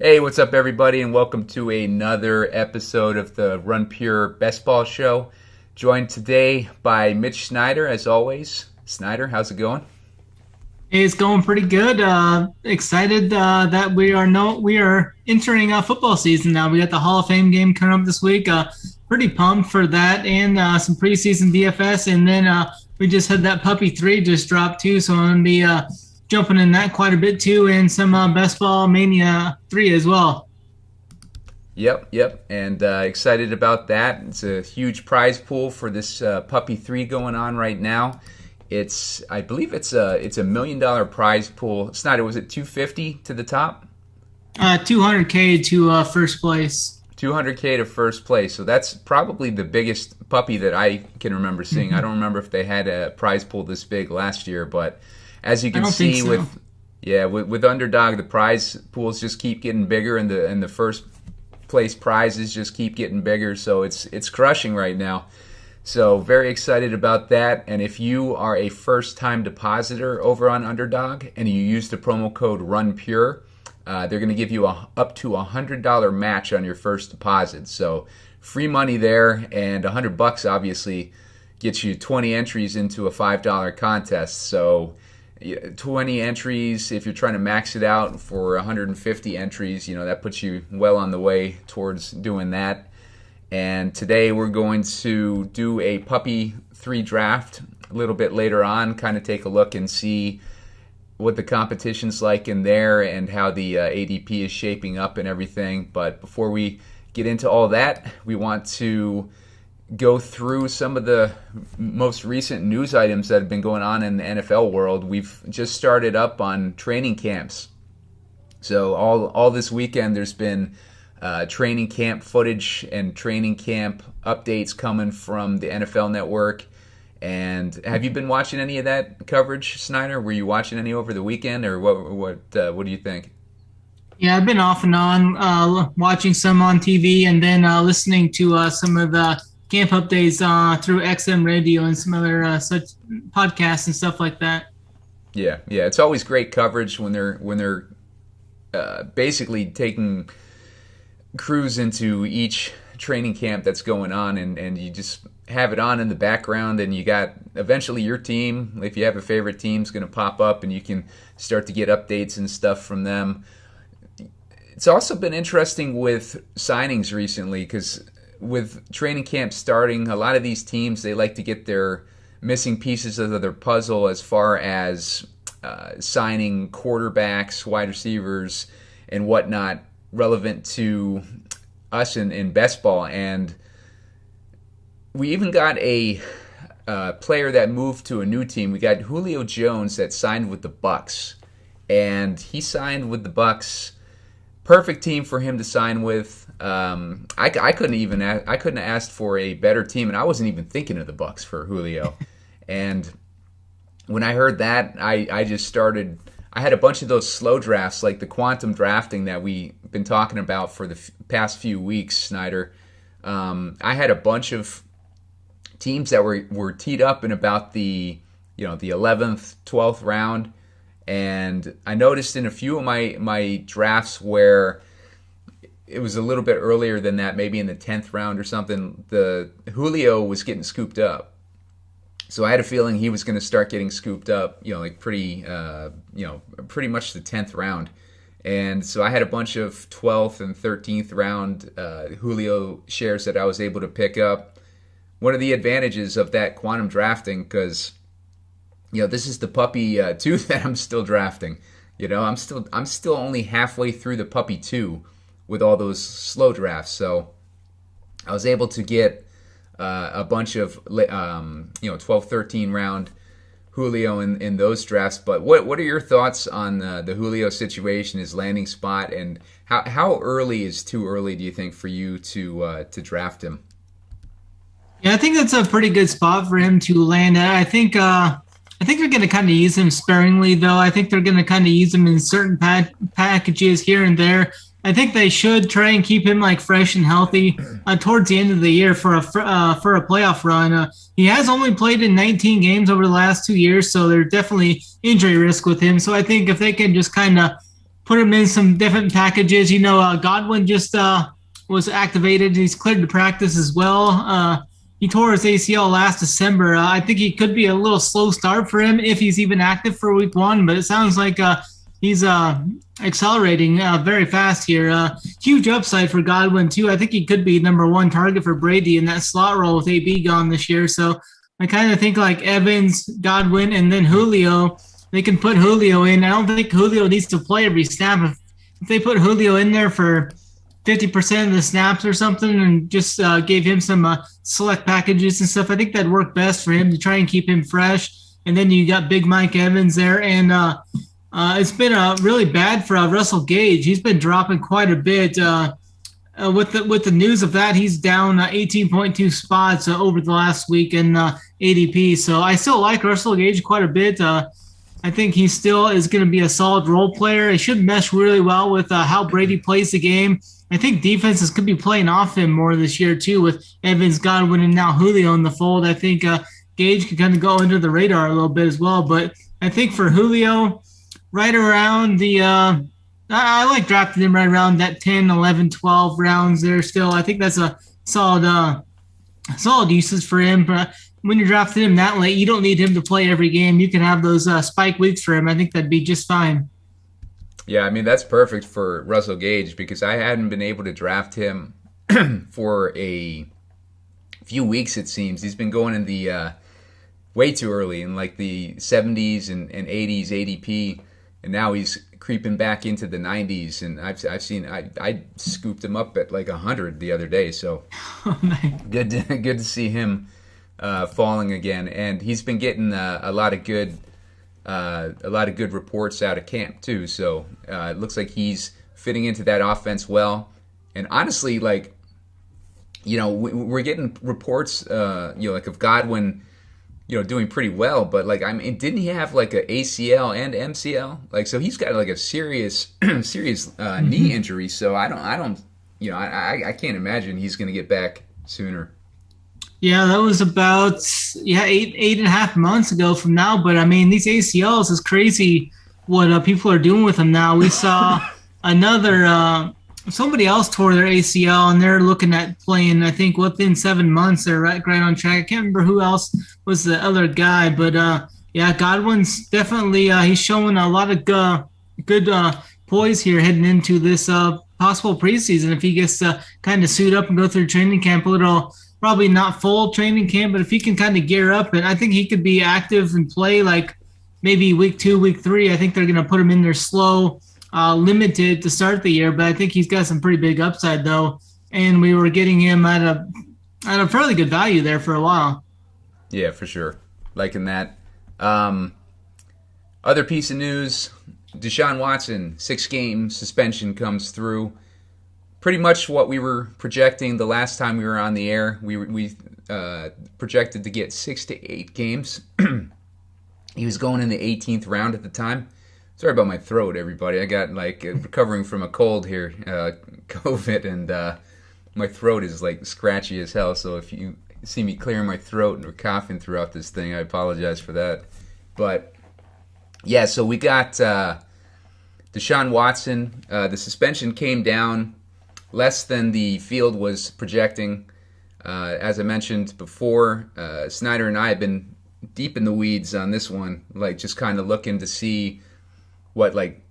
Hey, what's up, everybody, and welcome to another episode of the Run Pure Best Ball Show. Joined today by Mitch Snyder, as always. Snyder, how's it going? Hey, it's going pretty good. Excited that we are entering football season now. We got the Hall of Fame game coming up this week. Pretty pumped for that, and some preseason DFS, and then we just had that Puppy 3 just dropped too, so I'm gonna be jumping in that quite a bit too, and some Best Ball Mania 3 as well. Yep, and excited about that. It's a huge prize pool for this Puppy 3 going on right now. I believe it's a $1 million prize pool. Snyder, was it 250 to the top? 200K to first place. 200K to first place. So that's probably the biggest puppy that I can remember seeing. I don't remember if they had a prize pool this big last year, but as you can see with Underdog, the prize pools just keep getting bigger, and the first place prizes just keep getting bigger. So it's crushing right now. So very excited about that. And if you are a first-time depositor over on Underdog and you use the promo code RUNPURE, they're going to give you up to $100 match on your first deposit. So free money there, and $100 obviously gets you 20 entries into a $5 contest. So 20 entries, if you're trying to max it out for 150 entries, that puts you well on the way towards doing that. And today we're going to do a Puppy 3 draft a little bit later on, kind of take a look and see what the competition's like in there and how the ADP is shaping up and everything. But before we get into all that, we want to go through some of the most recent news items that have been going on in the NFL world. We've just started up on training camps. So all this weekend there's been training camp footage and training camp updates coming from the NFL Network. And have you been watching any of that coverage, Snyder? Were you watching any over the weekend, or what do you think? Yeah, I've been off and on watching some on TV, and then listening to some of the camp updates through XM Radio and some other such podcasts and stuff like that. Yeah, it's always great coverage when they're basically taking crews into each training camp that's going on, and you just have it on in the background, and you got eventually your team, if you have a favorite team, is going to pop up and you can start to get updates and stuff from them. It's also been interesting with signings recently, because with training camp starting, a lot of these teams, they like to get their missing pieces of their puzzle as far as signing quarterbacks, wide receivers, and whatnot relevant to us in best ball. And we even got a player that moved to a new team. We got Julio Jones that signed with the Bucks, and he signed with the Bucks. Perfect team for him to sign with. I couldn't have asked for a better team, and I wasn't even thinking of the Bucks for Julio. And when I heard that, I just started. I had a bunch of those slow drafts, like the quantum drafting that we've been talking about for the past few weeks, Snyder. I had a bunch of teams that were teed up in about the 11th, 12th round, and I noticed in a few of my drafts where it was a little bit earlier than that, maybe in the 10th round or something, the Julio was getting scooped up. So I had a feeling he was going to start getting scooped up, pretty much the 10th round. And so I had a bunch of 12th and 13th round Julio shares that I was able to pick up. One of the advantages of that quantum drafting, because this is the Puppy 2 that I'm still drafting. I'm still only halfway through the Puppy 2 with all those slow drafts. So I was able to get a bunch of 12, 13 round Julio in those drafts. But what are your thoughts on the Julio situation, his landing spot, and how early is too early, do you think, for you to draft him? Yeah, I think that's a pretty good spot for him to land at. I think they're going to kind of use him sparingly, though. I think they're going to kind of use him in certain packages here and there. I think they should try and keep him fresh and healthy towards the end of the year for a playoff run. He has only played in 19 games over the last 2 years, so there's definitely injury risk with him. So I think if they can just kind of put him in some different packages. Godwin just was activated. He's cleared to practice as well. He tore his ACL last December. I think he could be a little slow start for him if he's even active for week 1, but it sounds like he's accelerating very fast here. Huge upside for Godwin, too. I think he could be number 1 target for Brady in that slot role with AB gone this year. So I kind of think like Evans, Godwin, and then Julio. They can put Julio in. I don't think Julio needs to play every snap. If they put Julio in there for 50% of the snaps or something and just gave him some select packages and stuff, I think that'd work best for him to try and keep him fresh. And then you got Big Mike Evans there. And it's been really bad for Russell Gage. He's been dropping quite a bit. With the news of that, he's down 18.2 spots over the last week in ADP. So I still like Russell Gage quite a bit. I think he still is going to be a solid role player. He should mesh really well with how Brady plays the game. I think defenses could be playing off him more this year, too, with Evans, Godwin, and now Julio in the fold. I think Gage could kind of go under the radar a little bit as well. But I think for Julio, right around the I like drafting him right around that 10, 11, 12 rounds there still. I think that's a solid usage for him. But when you're drafting him that late, you don't need him to play every game. You can have those spike weeks for him. I think that'd be just fine. Yeah, I mean, that's perfect for Russell Gage because I hadn't been able to draft him for a few weeks, it seems. He's been going in the way too early in like the 70s and 80s ADP, and now he's creeping back into the 90s. And I've seen I scooped him up at like 100 the other day, so good to see him falling again. And he's been getting a lot of good reports out of camp too. So it looks like he's fitting into that offense well. And honestly, like, we're getting reports, like of Godwin, doing pretty well. But like, I mean, didn't he have like a ACL and MCL? Like, so he's got like a serious knee injury. So I can't imagine he's going to get back sooner. Yeah, that was about 8.5 months ago from now. But I mean, these ACLs is crazy what people are doing with them now. We saw another somebody else tore their ACL, and they're looking at playing. I think within 7 months they're right on track. I can't remember who else was the other guy, but Godwin's definitely he's showing a lot of good poise here heading into this possible preseason. If he gets to kind of suit up and go through training camp a little. Probably not full training camp, but if he can kind of gear up, and I think he could be active and play like maybe week 2, week 3. I think they're going to put him in there slow, limited to start the year, but I think he's got some pretty big upside though. And we were getting him at a fairly good value there for a while. Yeah, for sure. Liking that. Other piece of news, Deshaun Watson, 6-game suspension comes through. Pretty much what we were projecting the last time we were on the air. We projected to get 6 to 8 games. He was going in the 18th round at the time. Sorry about my throat, everybody. I got recovering from a cold here, COVID, and my throat is like scratchy as hell. So if you see me clearing my throat and coughing throughout this thing, I apologize for that. But yeah, so we got Deshaun Watson. The suspension came down less than the field was projecting. As I mentioned before, Snyder and I have been deep in the weeds on this one, like just kind of looking to see what like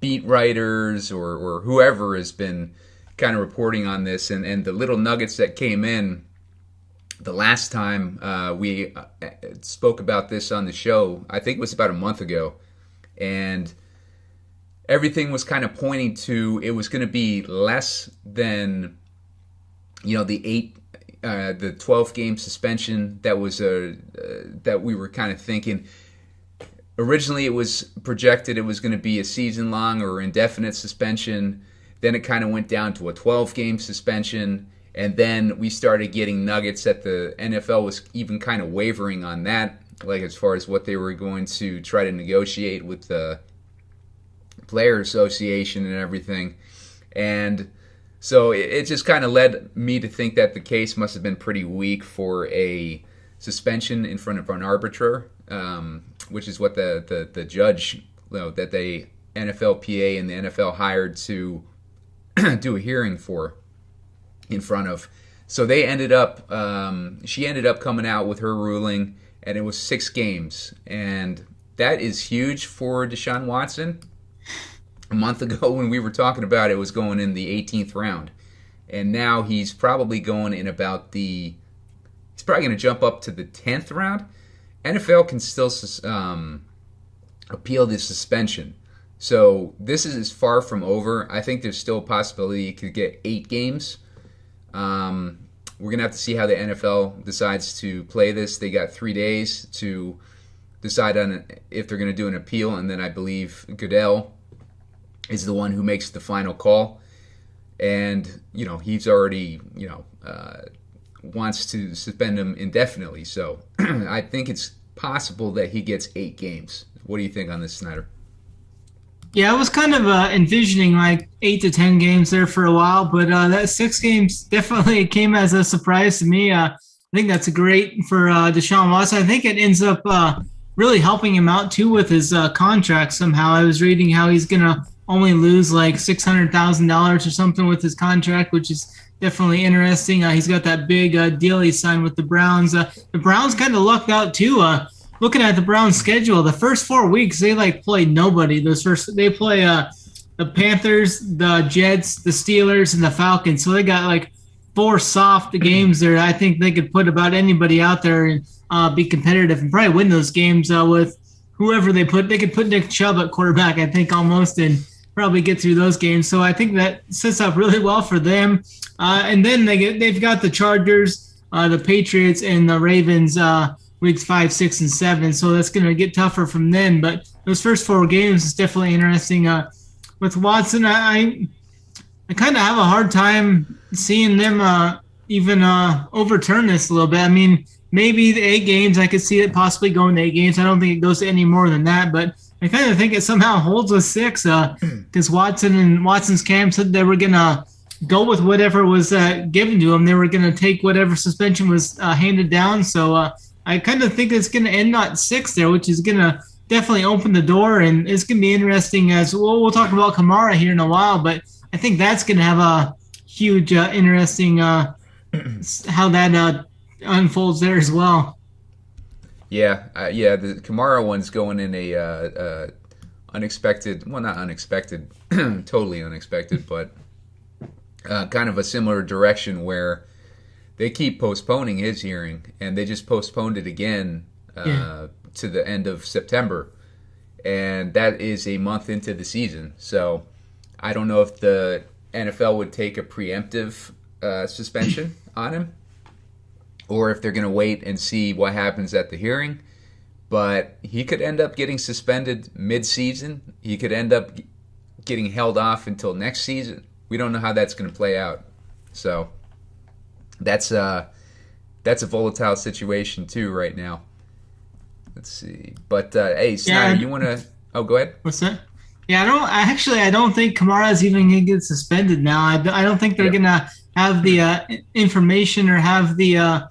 beat writers or whoever has been kind of reporting on this, and the little nuggets that came in the last time we spoke about this on the show. I think it was about a month ago, and everything was kind of pointing to it was going to be less than the 12-game suspension that was that we were kind of thinking. Originally, it was projected it was going to be a season-long or indefinite suspension. Then it kind of went down to a 12-game suspension, and then we started getting nuggets that the NFL was even kind of wavering on that, like as far as what they were going to try to negotiate with the Player Association and everything. And so it just kind of led me to think that the case must have been pretty weak for a suspension in front of an arbiter, which is what the judge that they NFLPA and the NFL hired to do a hearing in front of. So they ended up, she ended up coming out with her ruling, and it was 6 games. And that is huge for Deshaun Watson. A month ago when we were talking about it, was going in the 18th round. And now he's probably going in about he's probably going to jump up to the 10th round. NFL can still appeal the suspension. So this is far from over. I think there's still a possibility he could get 8 games. We're going to have to see how the NFL decides to play this. They got 3 days to decide on if they're going to do an appeal, and then I believe Goodell is the one who makes the final call. And, he's already, wants to suspend him indefinitely. So I think it's possible that he gets 8 games. What do you think on this, Snyder? Yeah, I was kind of envisioning like 8 to 10 games there for a while, but that 6 games definitely came as a surprise to me. I think that's great for Deshaun Watson. I think it ends up really helping him out too with his contract somehow. I was reading how he's going to only lose like $600,000 or something with his contract, which is definitely interesting. He's got that big deal he signed with the Browns. The Browns kind of lucked out too. Looking at the Browns' schedule, the first 4 weeks they play nobody. They play the Panthers, the Jets, the Steelers, and the Falcons. So they got 4 soft games there. I think they could put about anybody out there and be competitive and probably win those games with whoever they put. They could put Nick Chubb at quarterback, I think, almost, and probably get through those games. So I think that sets up really well for them. And then they've got the Chargers, the Patriots, and the Ravens weeks 5, 6, and 7. So that's going to get tougher from then. But those first 4 games is definitely interesting. With Watson, I kind of have a hard time seeing them even overturn this a little bit. I mean, maybe the 8 games, I could see it possibly going to 8 games. I don't think it goes to any more than that. But I kind of think it somehow holds with 6 because Watson and Watson's camp said they were going to go with whatever was given to them. They were going to take whatever suspension was handed down. So I kind of think it's going to end at 6 there, which is going to definitely open the door. And it's going to be interesting as well. We'll talk about Kamara here in a while, but I think that's going to have a huge, interesting how that unfolds there as well. Yeah, the Kamara one's going in a unexpected, well, not unexpected, totally unexpected, but kind of a similar direction where they keep postponing his hearing, and they just postponed it again to the end of September, and that is a month into the season. So I don't know if the NFL would take a preemptive suspension on him, or if they're going to wait and see what happens at the hearing. But he could end up getting suspended mid-season. He could end up getting held off until next season. We don't know how that's going to play out. So that's a volatile situation too right now. Let's see. But hey, Snyder, you want to? Oh, go ahead. What's that? Yeah, I don't think Kamara's even going to get suspended now. I don't think they're going to have the information or have the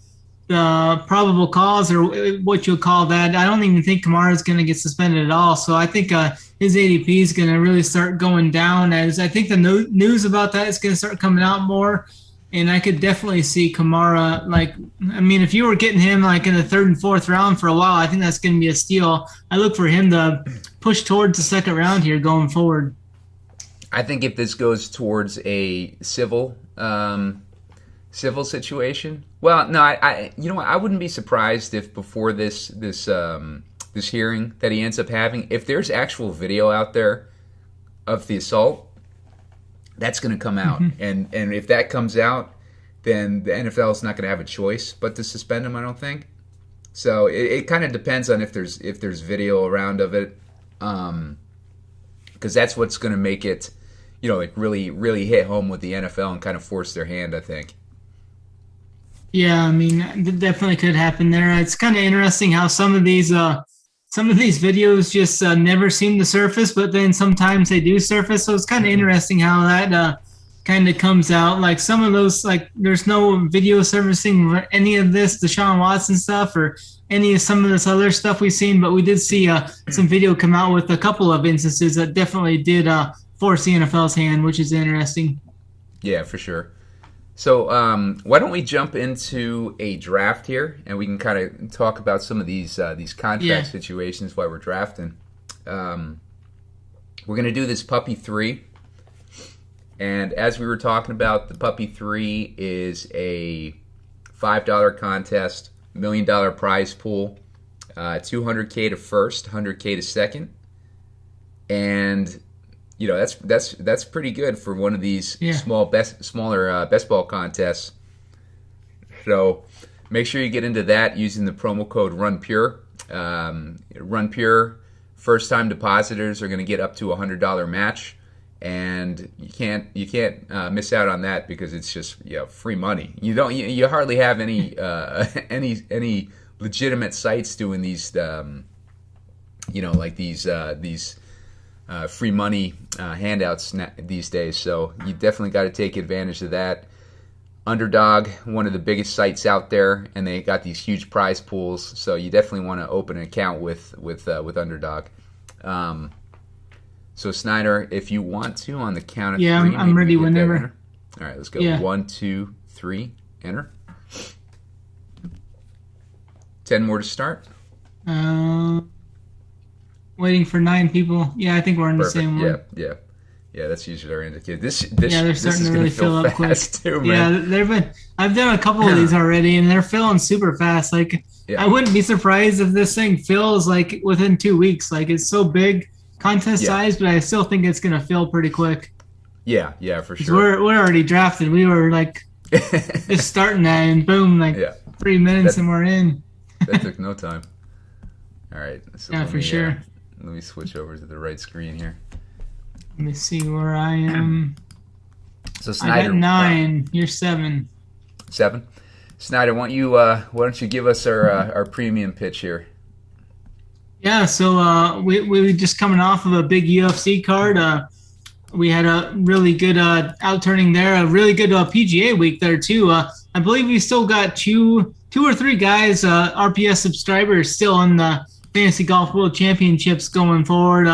probable cause or what you'll call that. I don't even think Kamara's going to get suspended at all. So I think his ADP is going to really start going down, as I think the news about that is going to start coming out more. And I could definitely see Kamara, if you were getting him in the 3rd and 4th round for a while, I think that's going to be a steal. I look for him to push towards the 2nd round here going forward. I think if this goes towards a civil situation, well, no, I wouldn't be surprised if before this hearing that he ends up having, if there's actual video out there of the assault, that's going to come out. Mm-hmm. And if that comes out, then the NFL is not going to have a choice but to suspend him, I don't think. So it kind of depends on if there's video around of it, because that's what's going to make it, really, really hit home with the NFL and kind of force their hand, I think. Yeah, it definitely could happen there. It's kind of interesting how some of these videos just never seem to surface, but then sometimes they do surface. So it's kind of interesting how that kind of comes out. Like some of those, like there's no video servicing for any of this Deshaun Watson stuff or some of this other stuff we've seen, but we did see some video come out with a couple of instances that definitely did force the NFL's hand, which is interesting. Yeah, for sure. So why don't we jump into a draft here, and we can kind of talk about some of these contract situations while we're drafting. We're going to do this Puppy 3. And as we were talking about, the Puppy 3 is a $5 contest, $1 million prize pool, $200K to first, $100K to second. And you know, that's pretty good for one of these smaller best ball contests. So make sure you get into that using the promo code RunPure. RunPure first-time depositors are going to get up to $100 match, and you can't miss out on that because it's just free money. You hardly have any any legitimate sites doing these these free money handouts these days. So you definitely got to take advantage of that. Underdog, one of the biggest sites out there, and they got these huge prize pools. So you definitely want to open an account with Underdog. So Snyder, if you want to, on the count of three, I'm ready whenever. All right, let's go. Yeah. 1, 2, 3, enter. 10 more to start. Waiting for 9 people. Yeah, I think we're in the same one. Yeah. That's usually our indicator. This they're starting to really fill up quick too, man. Yeah, I've done a couple of these already, and they're filling super fast. Like, I wouldn't be surprised if this thing fills like within 2 weeks. Like, it's so big, contest size, but I still think it's gonna fill pretty quick. Yeah, for sure. We're already drafted. We were like just starting that, and boom, 3 minutes, and we're in. That took no time. All right. So for sure. Let me switch over to the right screen here. Let me see where I am. So Snyder, I got 9. You're 7. 7. Snyder, why don't you give us our premium pitch here? Yeah. So we were just coming off of a big UFC card. We had a really good outturning there. A really good PGA week there too. I believe we still got two or three guys, RPS subscribers, still in the Fantasy Golf World Championships going forward.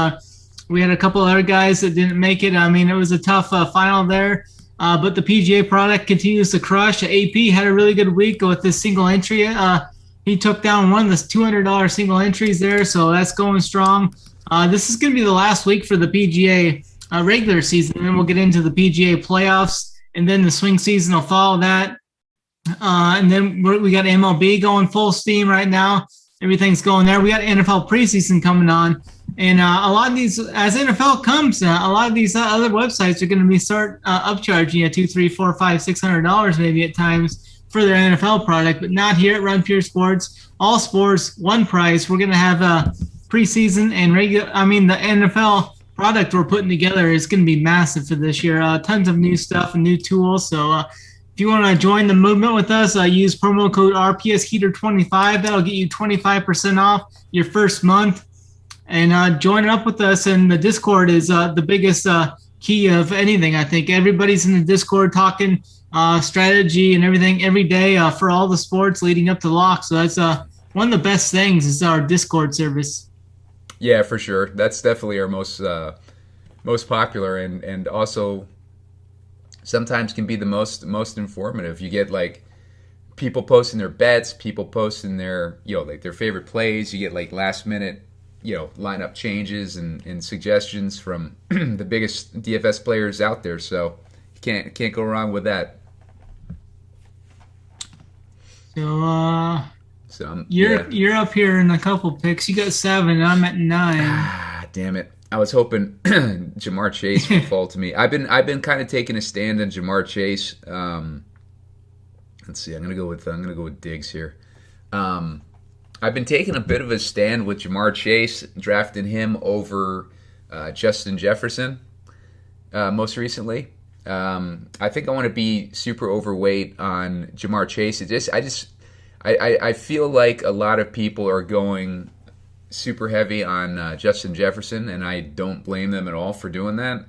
We had a couple other guys that didn't make it. I mean, it was a tough final there, but the PGA product continues to crush. AP had a really good week with this single entry. He took down one of the $200 single entries there, so that's going strong. This is going to be the last week for the PGA regular season, and then we'll get into the PGA playoffs, and then the swing season will follow that. And then we got MLB going full steam right now. Everything's going there. We got NFL preseason coming on. And a lot of these, as NFL comes, a lot of these other websites are going to be start upcharging you $200, $300, $400, $500, $600 maybe at times for their NFL product, but not here at Run Pure Sports. All sports, one price. We're going to have a preseason and regular. I mean, the NFL product we're putting together is going to be massive for this year. Tons of new stuff and new tools. So if you want to join the movement with us, use promo code RPSHeater25. That'll get you 25% off your first month. And join up with us. And the Discord is the biggest key of anything, I think. Everybody's in the Discord talking strategy and everything every day for all the sports leading up to lock. So that's one of the best things is our Discord service. Yeah, for sure. That's definitely our most popular and also sometimes can be the most informative. You get like people posting their bets, people posting their their favorite plays. You get like last minute lineup changes and suggestions from the biggest DFS players out there. So you can't go wrong with that. So you're up here in a couple picks. You got 7. I'm at 9. Damn it! I was hoping Jamar Chase would fall to me. I've been kind of taking a stand on Jamar Chase. Let's see. I'm gonna go with Diggs here. I've been taking a bit of a stand with Jamar Chase, drafting him over Justin Jefferson most recently. I think I want to be super overweight on Jamar Chase. I feel like a lot of people are going super heavy on Justin Jefferson, and I don't blame them at all for doing that.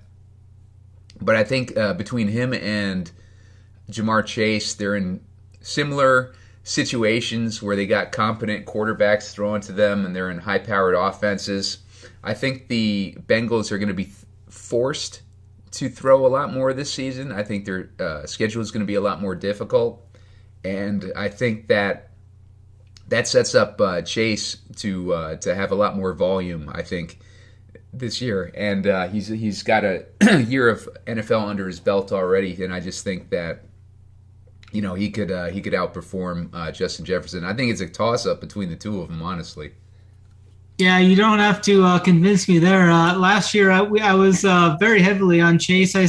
But I think between him and Jamar Chase, they're in similar situations where they got competent quarterbacks thrown to them and they're in high-powered offenses. I think the Bengals are going to be forced to throw a lot more this season. I think their schedule is going to be a lot more difficult. And I think that sets up Chase to have a lot more volume, I think, this year. And he's got a year of NFL under his belt already, and I just think that he could outperform Justin Jefferson. I think it's a toss-up between the two of them, honestly. Yeah, you don't have to convince me there. Last year, I was very heavily on Chase. I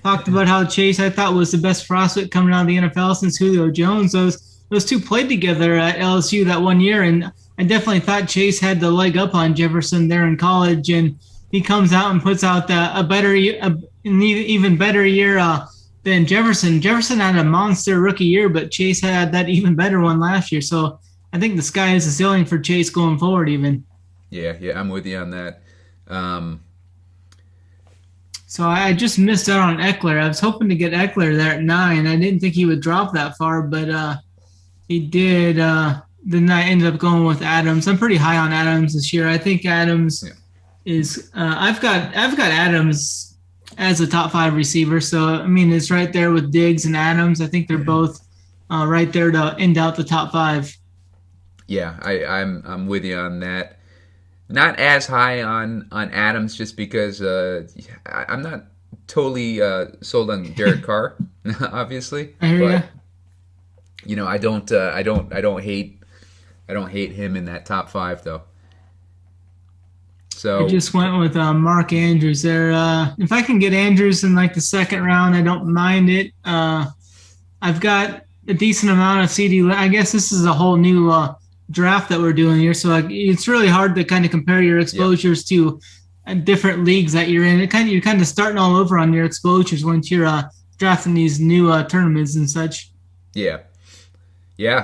talked about how Chase I thought was the best prospect coming out of the NFL since Julio Jones. Those two played together at LSU that one year, and I definitely thought Chase had the leg up on Jefferson there in college, and he comes out and puts out an even better year than Jefferson. Jefferson had a monster rookie year, but Chase had that even better one last year. So I think the sky is the ceiling for Chase going forward even. Yeah, I'm with you on that. So I just missed out on Eckler. I was hoping to get Eckler there at 9. I didn't think he would drop that far, but he did. Then I ended up going with Adams. I'm pretty high on Adams this year. I think Adams is. I've got Adams as a top 5 receiver. So I mean, it's right there with Diggs and Adams. I think they're both right there to end out the top 5. Yeah, I'm with you on that. Not as high on Adams, just because I'm not totally sold on Derek Carr, obviously. I hear you. I don't hate him in that top 5 though. So I just went with Mark Andrews there. If I can get Andrews in like the second round, I don't mind it. I've got a decent amount of CD. I guess this is a whole new draft that we're doing here, so it's really hard to kind of compare your exposures to different leagues that you're in. You're kind of starting all over on your exposures once you're drafting these new tournaments and such. Yeah,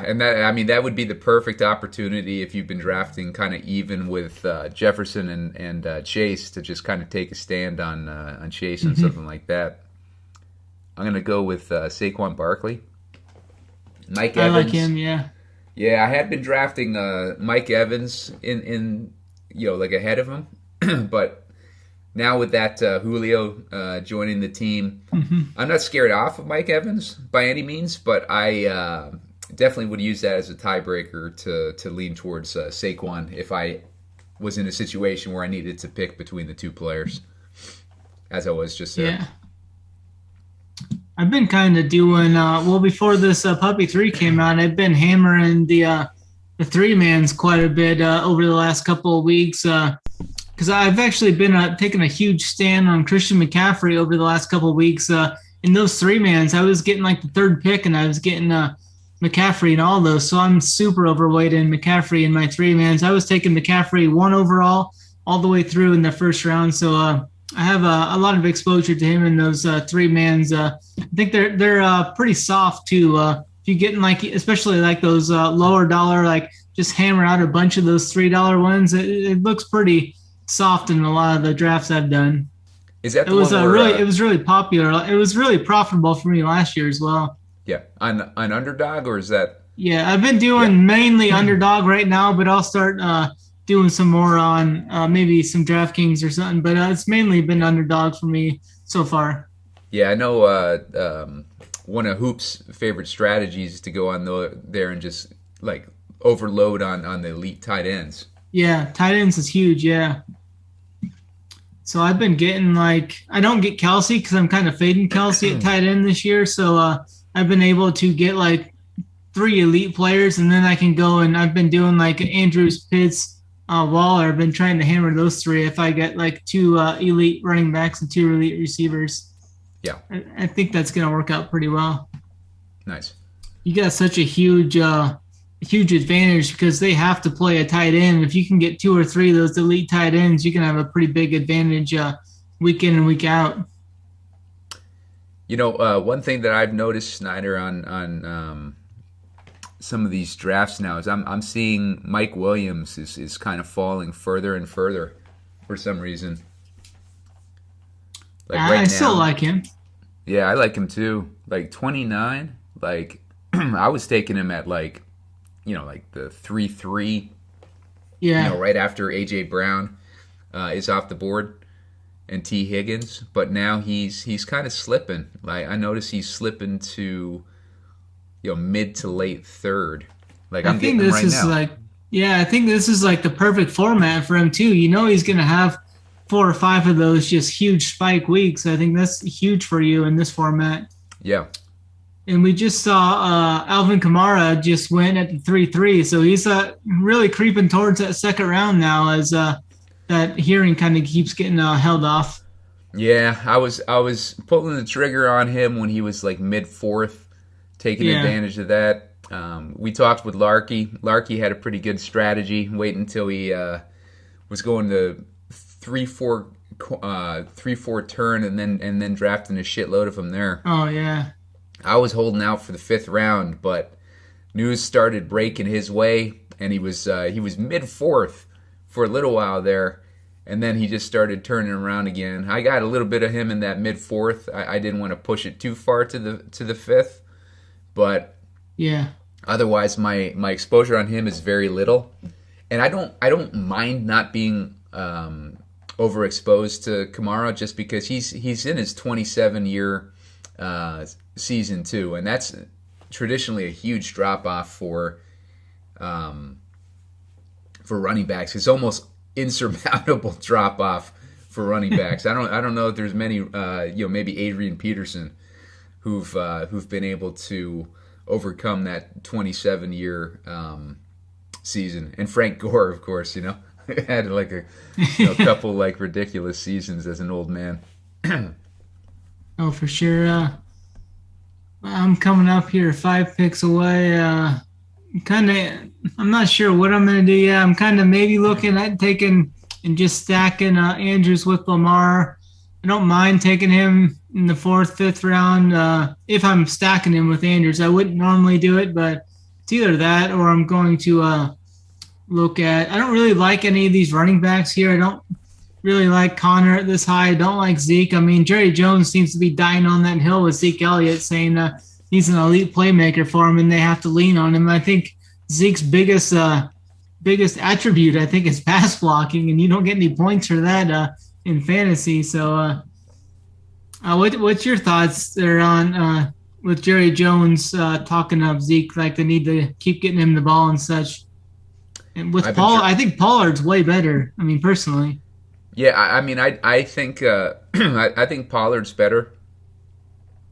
and that would be the perfect opportunity if you've been drafting kind of even with Jefferson and Chase to just kind of take a stand on Chase and something like that. I'm gonna go with Saquon Barkley, Mike Evans. I like him, yeah. Yeah, I had been drafting Mike Evans in like ahead of him, but now with that Julio joining the team, I'm not scared off of Mike Evans by any means, but I definitely would use that as a tiebreaker to lean towards Saquon if I was in a situation where I needed to pick between the two players, as I was just there. Yeah. I've been kind of doing before this Puppy 3 came out, I've been hammering the 3-mans quite a bit over the last couple of weeks because I've actually been taking a huge stand on Christian McCaffrey over the last couple of weeks. In those 3-mans, I was getting like the 3rd pick, and I was getting McCaffrey in all those, so I'm super overweight in McCaffrey in my 3-mans. I was taking McCaffrey 1 overall all the way through in the first round, so I have a lot of exposure to him in those 3-mans. I think they're pretty soft too. If you get in especially like those lower dollar, like just hammer out a bunch of those $3 ones, it looks pretty soft in a lot of the drafts I've done. Is that it was really popular. It was really profitable for me last year as well. Yeah, on Underdog, or is that? Yeah, I've been doing mainly Underdog right now, but I'll start doing some more on maybe some DraftKings or something, but it's mainly been Underdog for me so far. Yeah, I know one of Hoop's favorite strategies is to go on there and just like overload on the elite tight ends. Yeah, tight ends is huge, yeah. So I've been getting I don't get Kelsey because I'm kind of fading Kelsey at tight end this year, so I've been able to get 3 elite players, and then I can go and I've been doing Andrews, Pitts, Waller. I've been trying to hammer those 3 if I get 2 elite running backs and 2 elite receivers. Yeah. I think that's going to work out pretty well. Nice. You got such a huge advantage because they have to play a tight end. If you can get 2 or 3 of those elite tight ends, you can have a pretty big advantage week in and week out. One thing that I've noticed, Snyder, on some of these drafts now is I'm seeing Mike Williams is kind of falling further and further for some reason. Like I right still now, like him. yeah, I like him too. Like 29, like I was taking him at like, like the 3-3, Yeah. right after AJ Brown is off the board and T Higgins, but now he's kind of slipping. Like I notice he's slipping to mid to late third. Like I I'm think getting him this right is now. like, yeah, I think this is like the perfect format for him too. He's going to have 4 or 5 of those just huge spike weeks. I think that's huge for you in this format. Yeah. And we just saw Alvin Kamara just went at the 3-3. So he's really creeping towards that second round now as that hearing kind of keeps getting held off. Yeah, I was pulling the trigger on him when he was like mid fourth, taking advantage of that. We talked with Larky. Larky had a pretty good strategy. Wait until he was going to 3-4 turn and then drafting a shitload of them there. Oh yeah. I was holding out for the 5th round, but news started breaking his way, and he was mid 4th for a little while there, and then he just started turning around again. I got a little bit of him in that mid 4th. I didn't want to push it too far to the 5th, but yeah. Otherwise, my exposure on him is very little, and I don't mind not being overexposed to Kamara just because he's in his 27-year season too, and that's traditionally a huge drop off for running backs. It's almost insurmountable drop off for running backs. I don't know if there's many maybe Adrian Peterson who've been able to overcome that 27-year season, and Frank Gore, of course, had like a couple like ridiculous seasons as an old man. Oh, for sure. I'm coming up here 5 picks away. I'm not sure what I'm going to do yet. I'm kind of maybe looking at taking and just stacking Andrews with Lamar. I don't mind taking him in the 4th, 5th round if I'm stacking him with Andrews. I wouldn't normally do it, but it's either that or I'm going to look at – I don't really like any of these running backs here. I don't really like Connor at this high. I don't like Zeke. I mean, Jerry Jones seems to be dying on that hill with Zeke Elliott, saying he's an elite playmaker for him and they have to lean on him. I think Zeke's biggest attribute, I think, is pass blocking, and you don't get any points for that in fantasy. So what's your thoughts there on with Jerry Jones talking up Zeke, like they need to keep getting him the ball and such? And with Paul, I think Pollard's way better. I mean, personally. Yeah, I mean, I think I think Pollard's better.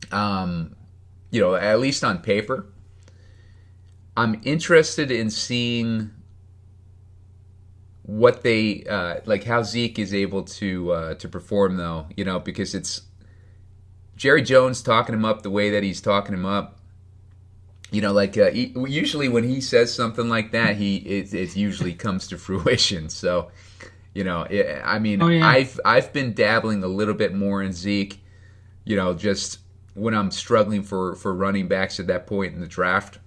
At least on paper. I'm interested in seeing what they like how Zeke is able to perform though. Because it's Jerry Jones talking him up the way that he's talking him up. Usually when he says something like that, it usually comes to fruition. So. I mean, oh, yeah. I've been dabbling a little bit more in Zeke, just when I'm struggling for running backs at that point in the draft.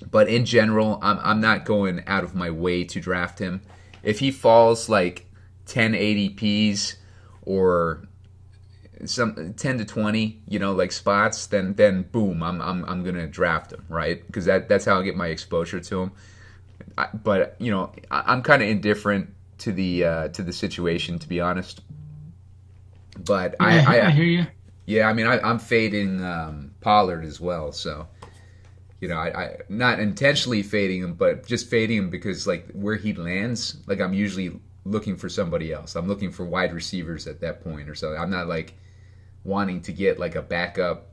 But in general, I'm not going out of my way to draft him. If he falls like 10 ADPs or some 10 to 20, like spots, then boom, I'm gonna draft him, right? Because that's how I get my exposure to him. But I'm kind of indifferent to the situation, to be honest. But I hear you. Yeah, I mean, I'm fading Pollard as well. So, I not intentionally fading him, but just fading him because like where he lands, like I'm usually looking for somebody else. I'm looking for wide receivers at that point or something. I'm not like wanting to get like a backup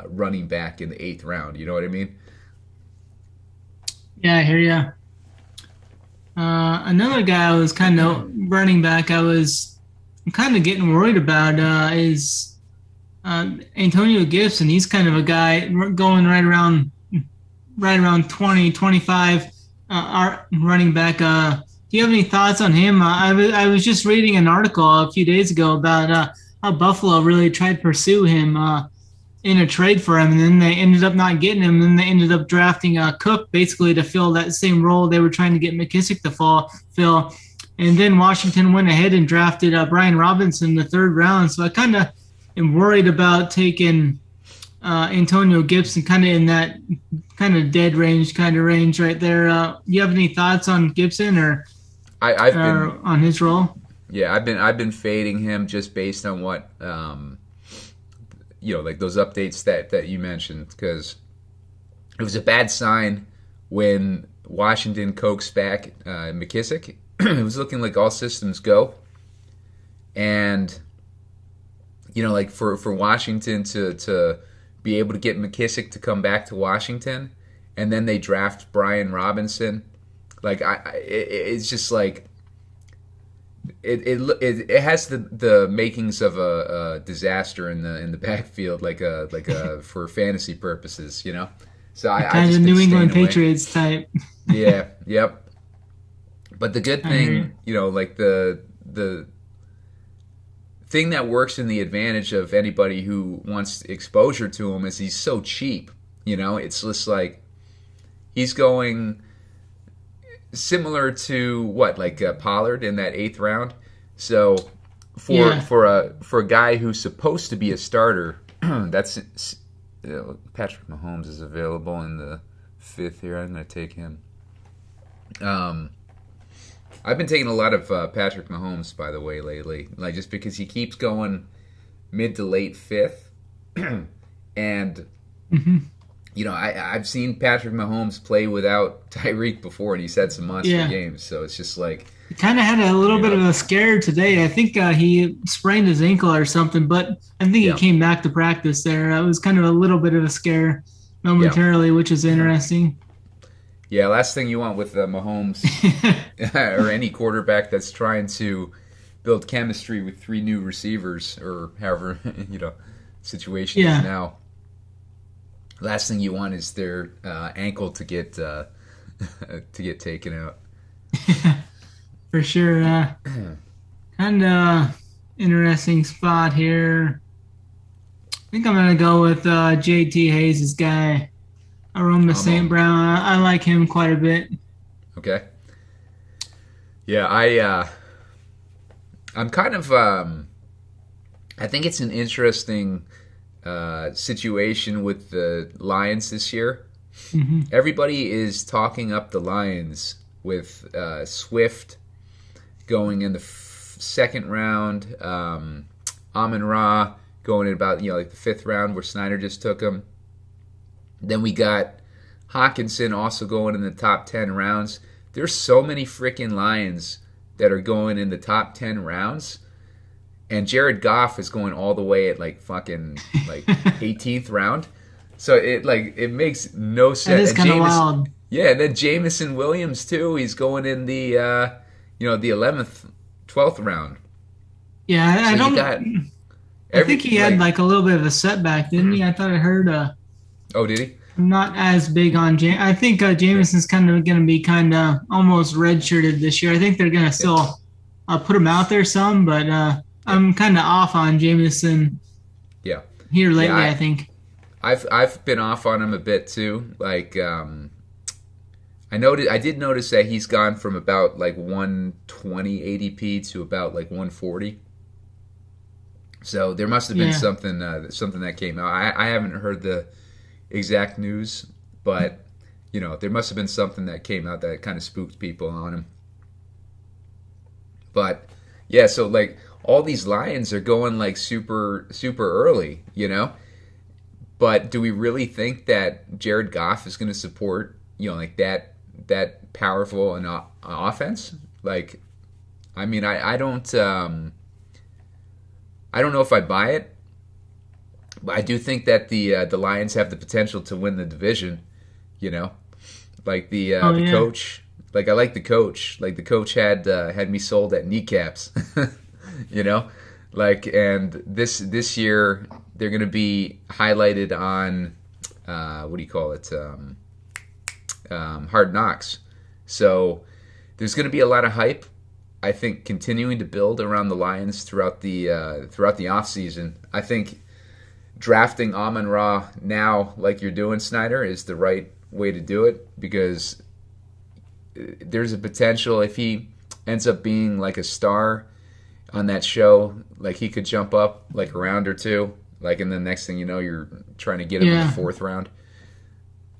running back in the 8th round. You know what I mean? Yeah, I hear you. Another guy I was kind of running back, I'm kind of getting worried about is Antonio Gibson. He's kind of a guy going right around 20, 25 running back. Do you have any thoughts on him? I was just reading an article a few days ago about how Buffalo really tried to pursue him in a trade for him, and then they ended up not getting him. And then they ended up drafting Cook basically to fill that same role they were trying to get McKissick to fill. And then Washington went ahead and drafted Brian Robinson in the third round. So I kind of am worried about taking Antonio Gibson kind of in that kind of dead range right there. You have any thoughts on Gibson or I've been on his role? Yeah, I've been fading him just based on what like those updates that you mentioned, because it was a bad sign when Washington coaxed back McKissick. It was looking like all systems go, and like for Washington to be able to get McKissick to come back to Washington, and then they draft Brian Robinson. Like it's just like it has the makings of a disaster in the backfield, like for fantasy purposes, So I kind just of New England away. Patriots type. Yeah, yep. But the good thing, like the thing that works in the advantage of anybody who wants exposure to him is he's so cheap. It's just like he's going similar to Pollard in that 8th round. So for a guy who's supposed to be a starter, that's Patrick Mahomes is available in the 5th here. I'm going to take him. I've been taking a lot of Patrick Mahomes, by the way, lately, like just because he keeps going mid to late 5th, and I've seen Patrick Mahomes play without Tyreek before, and he's had some monster games. So it's just like he kind of had a little bit of a scare today. I think he sprained his ankle or something, but I think he came back to practice there. It was kind of a little bit of a scare momentarily, which is interesting. Yeah, last thing you want with Mahomes or any quarterback that's trying to build chemistry with 3 new receivers or however situation is now. Last thing you want is their ankle to get taken out. For sure. Kind of interesting spot here. I think I'm gonna go with JT Hayes' guy. Aroma St. Brown. I like him quite a bit. Okay. Yeah, I'm kind of I think it's an interesting situation with the Lions this year. Mm-hmm. Everybody is talking up the Lions with Swift going in the 2nd round, Amon-Ra going in about the 5th round where Snyder just took him. Then we got Hawkinson also going in the top 10 rounds. There's so many freaking Lions that are going in the top 10 rounds. And Jared Goff is going all the way at fucking 18th round. So it makes no sense. That is kind of wild. Yeah, and then Jamison Williams too. He's going in the the 11th, 12th round. Yeah, I think he had a little bit of a setback, didn't he? I thought I heard. Oh, did he? I'm not as big on I think Jamison's kind of going to be almost redshirted this year. I think they're going to still put him out there some, but I'm kind of off on Jamison. Yeah. Here lately, I think. I've been off on him a bit too. I did notice that he's gone from about 120 ADP to about 140. So there must have been something that came out. I haven't heard the exact news, but there must have been something that came out that kind of spooked people on him. But yeah, so all these Lions are going super early, But do we really think that Jared Goff is going to support that powerful an offense? I mean, I don't know if I buy it. But I do think that the Lions have the potential to win the division, the coach. I like the coach. The coach had me sold at kneecaps, and this year they're going to be highlighted on Hard Knocks. So there's going to be a lot of hype, I think, continuing to build around the Lions throughout the offseason. I think drafting Amon-Ra now, like you're doing, Snyder, is the right way to do it, because there's a potential if he ends up being like a star on that show, like he could jump up like a round or two, like, and the next thing you know, you're trying to get him in the fourth round.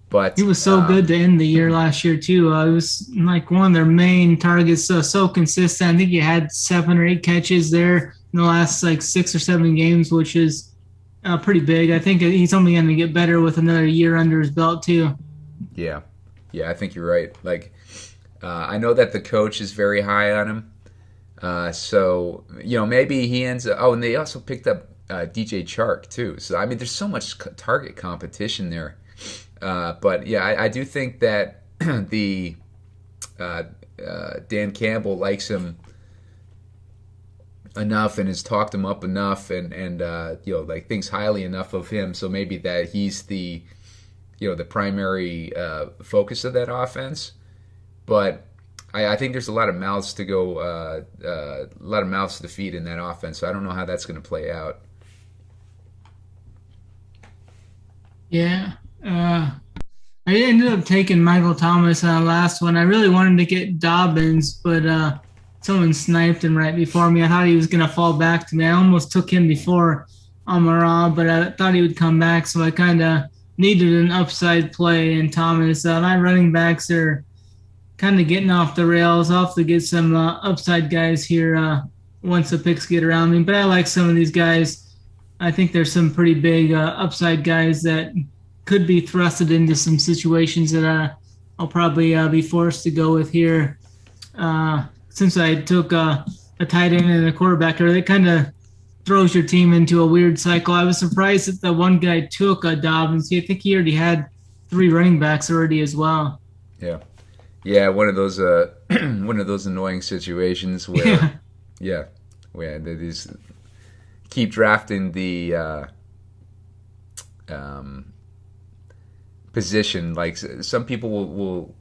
But he was so good to end the year last year too. It was like one of their main targets. So consistent. I think he had 7 or 8 catches there in the last like 6 or 7 games, which is pretty big. I think he's only going to get better with another year under his belt too. Yeah, I think you're right. Like, I know that the coach is very high on him. So maybe he ends up. Oh, and they also picked up DJ Chark too. So I mean, there's so much target competition there. But yeah, I do think that the Dan Campbell likes him enough and has talked him up enough, and like thinks highly enough of him. So maybe that he's the the primary focus of that offense. But I think there's a lot of mouths to go, a lot of mouths to feed in that offense. So I don't know how that's going to play out. Yeah. I ended up taking Michael Thomas on the last one. I really wanted to get Dobbins, but someone sniped him right before me. I thought he was going to fall back to me. I almost took him before Amara, but I thought he would come back, so I kind of needed an upside play in Thomas. My running backs are kind of getting off the rails. I'll have to get some upside guys here once the picks get around me, but I like some of these guys. I think there's some pretty big upside guys that could be thrusted into some situations that I'll probably be forced to go with here. Since I took a tight end and a quarterback, it kind of throws your team into a weird cycle. I was surprised that the one guy took Dobbins. I think he already had 3 running backs already as well. Yeah, one of those annoying situations where they just keep drafting the position. Like some people will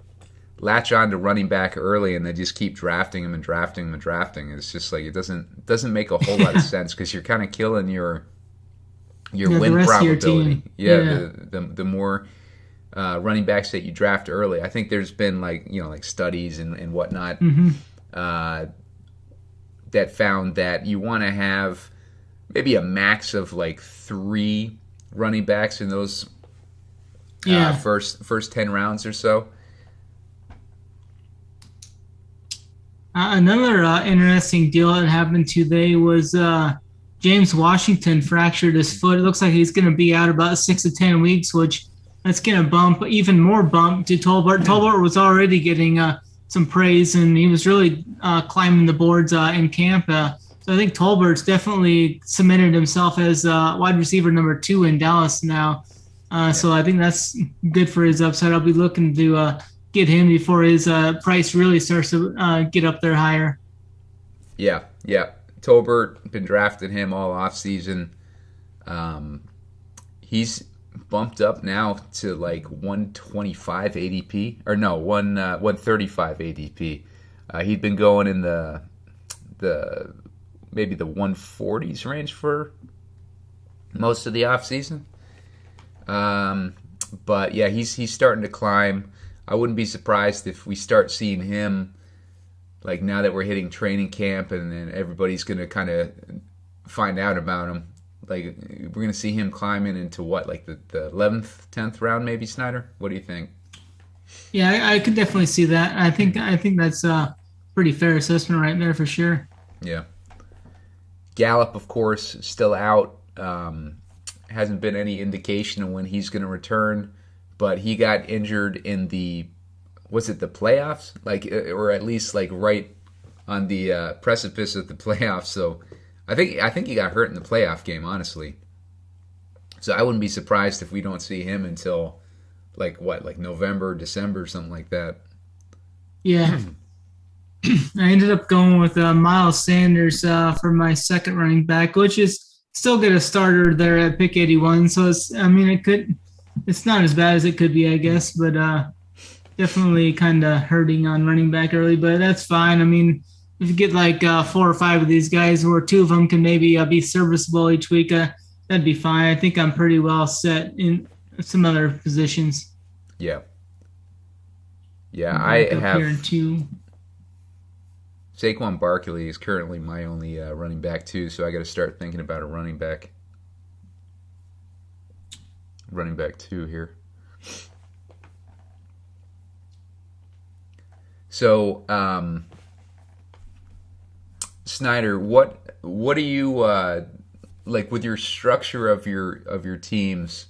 latch on to running back early and they just keep drafting him and drafting him and drafting. It's just like it doesn't make a whole lot of sense because you're kind of killing your win probability. The more running backs that you draft early. I think there's been like studies and whatnot that found that you want to have maybe a max of like 3 running backs in those first 10 rounds or so. Another interesting deal that happened today was James Washington fractured his foot. It looks like he's going to be out about 6 to 10 weeks, which that's going to bump even more bump to Tolbert. Tolbert was already getting some praise, and he was really climbing the boards in camp. So I think Tolbert's definitely cemented himself as wide receiver number 2 in Dallas now. So I think that's good for his upside. I'll be looking to get him before his price really starts to get up there higher. Yeah. Tolbert, been drafting him all offseason. He's bumped up now to like 125 ADP. Or no, 135 ADP. He'd been going in the maybe the 140s range for most of the offseason. But yeah, he's starting to climb. I wouldn't be surprised if we start seeing him, like now that we're hitting training camp and then everybody's going to kind of find out about him. Like we're going to see him climbing into what, like the 11th, 10th round maybe, Snyder? What do you think? Yeah, I could definitely see that. I think that's a pretty fair assessment right there for sure. Yeah. Gallup, of course, still out. Hasn't been any indication of when he's going to return. But he got injured in the playoffs? Like, or at least like right on the precipice of the playoffs. So I think he got hurt in the playoff game, honestly. So I wouldn't be surprised if we don't see him until like November, December, something like that. Yeah. I ended up going with Miles Sanders for my second running back, which is still get a starter there at pick 81. So it's not as bad as it could be, I guess, but definitely kind of hurting on running back early, but that's fine. I mean, if you get like 4 or 5 of these guys, or 2 of them can maybe be serviceable each week, that'd be fine. I think I'm pretty well set in some other positions. Yeah, I have. Saquon Barkley is currently my only running back too, so I got to start thinking about a running back two here. So, Snyder, what do you like with your structure of your teams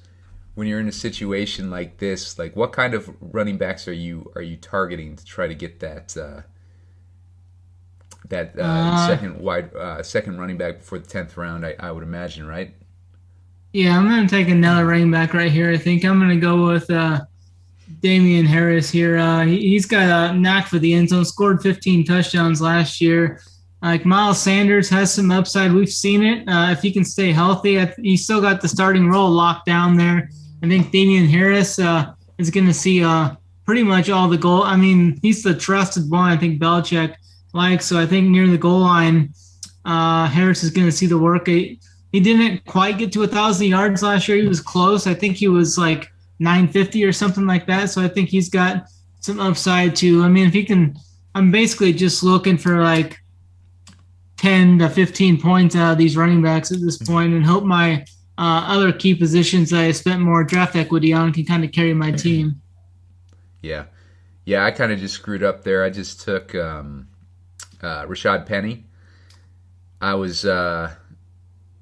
when you're in a situation like this? Like, what kind of running backs are you targeting to try to get that second running back before the 10th round? I would imagine, right? Yeah, I'm going to take another running back right here. I think I'm going to go with Damian Harris here. He's got a knack for the end zone, scored 15 touchdowns last year. Like Miles Sanders has some upside. We've seen it. If he can stay healthy, he's still got the starting role locked down there. I think Damian Harris is going to see pretty much all the goal. I mean, he's the trusted one. I think Belichick likes. So I think near the goal line, Harris is going to see the work. He didn't quite get to 1,000 yards last year. He was close. I think he was like 950 or something like that. So I think he's got some upside too. I mean, if he can, I'm basically just looking for like 10 to 15 points out of these running backs at this point, and hope my other key positions that I spent more draft equity on can kind of carry my team. Yeah, I kind of just screwed up there. I just took Rashad Penny. I was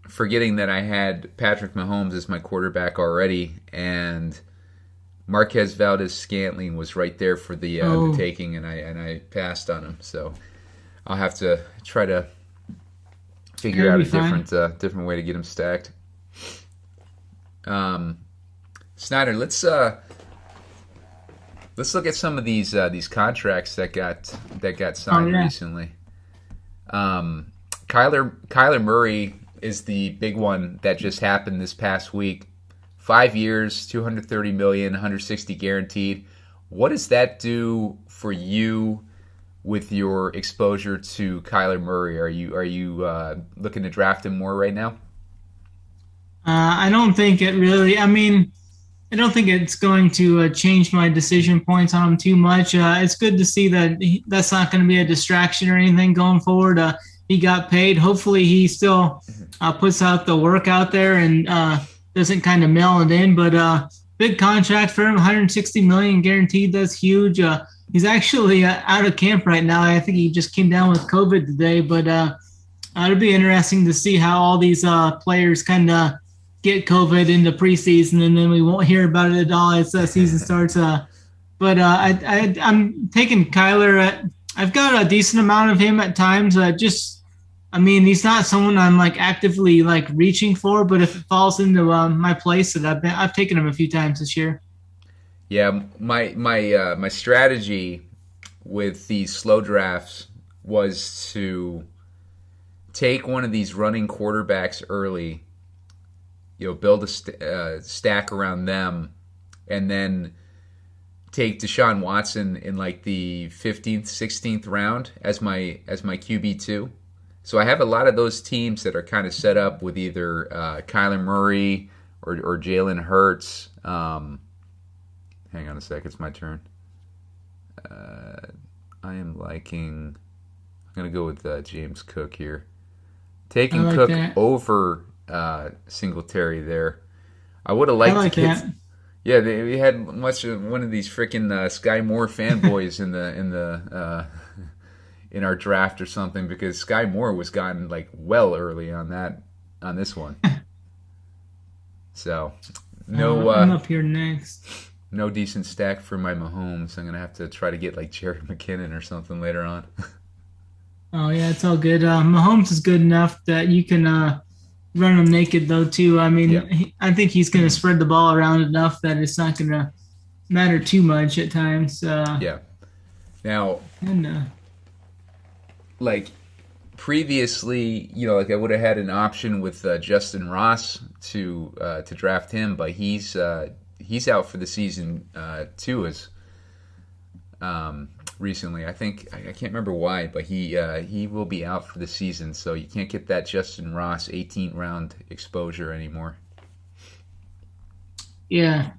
forgetting that I had Patrick Mahomes as my quarterback already, and Marquez Valdez-Scantling was right there for the taking, and I passed on him. So I'll have to try to figure out a different way to get him stacked. Snyder, let's look at some of these contracts that got signed recently. Kyler Murray is the big one that just happened this past week. 5 years, $230 million, $160 guaranteed. What does that do for you with your exposure to Kyler Murray? Are you looking to draft him more right now? I don't think it really. I mean, I don't think it's going to change my decision points on him too much. It's good to see that that's not going to be a distraction or anything going forward. He got paid. Hopefully, he still puts out the work out there and doesn't kind of mail it in. But big contract for him, $160 million guaranteed. That's huge. He's actually out of camp right now. I think he just came down with COVID today. But it'll be interesting to see how all these players kind of get COVID into preseason, and then we won't hear about it at all as the season starts. But I'm taking Kyler. I've got a decent amount of him at times. He's not someone I'm like actively like reaching for, but if it falls into my place, that I've taken him a few times this year. Yeah, my strategy with these slow drafts was to take one of these running quarterbacks early, build a stack around them, and then take Deshaun Watson in like the 15th, 16th round as my QB2. So I have a lot of those teams that are kind of set up with either Kyler Murray or Jalen Hurts. Hang on a sec, it's my turn. I'm going to go with James Cook here. Taking Cook that over Singletary there. I would have liked to get. Yeah, we had one of these freaking Sky Moore fanboys in our draft or something, because Sky Moore was gotten like well early on this one. So I'm up here next. No decent stack for my Mahomes. I'm gonna have to try to get like Jerry McKinnon or something later on. Oh yeah, it's all good. Mahomes is good enough that you can run him naked though too. I mean, I think he's going to spread the ball around enough that it's not going to matter too much at times. Yeah. Now, like previously, like I would have had an option with Justin Ross to draft him, but he's out for the season too. As recently, I can't remember why, but he will be out for the season, so you can't get that Justin Ross 18th round exposure anymore. Yeah,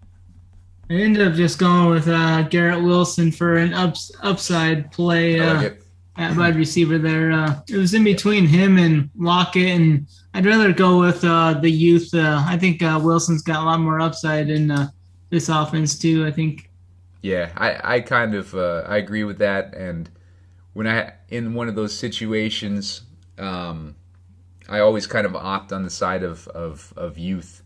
I ended up just going with Garrett Wilson for an upside play. I like it. at wide receiver there. It was in between him and Lockett, and I'd rather go with the youth. I think Wilson's got a lot more upside in this offense too, I think. Yeah, I kind of I agree with that. And when I in one of those situations, I always kind of opt on the side of youth.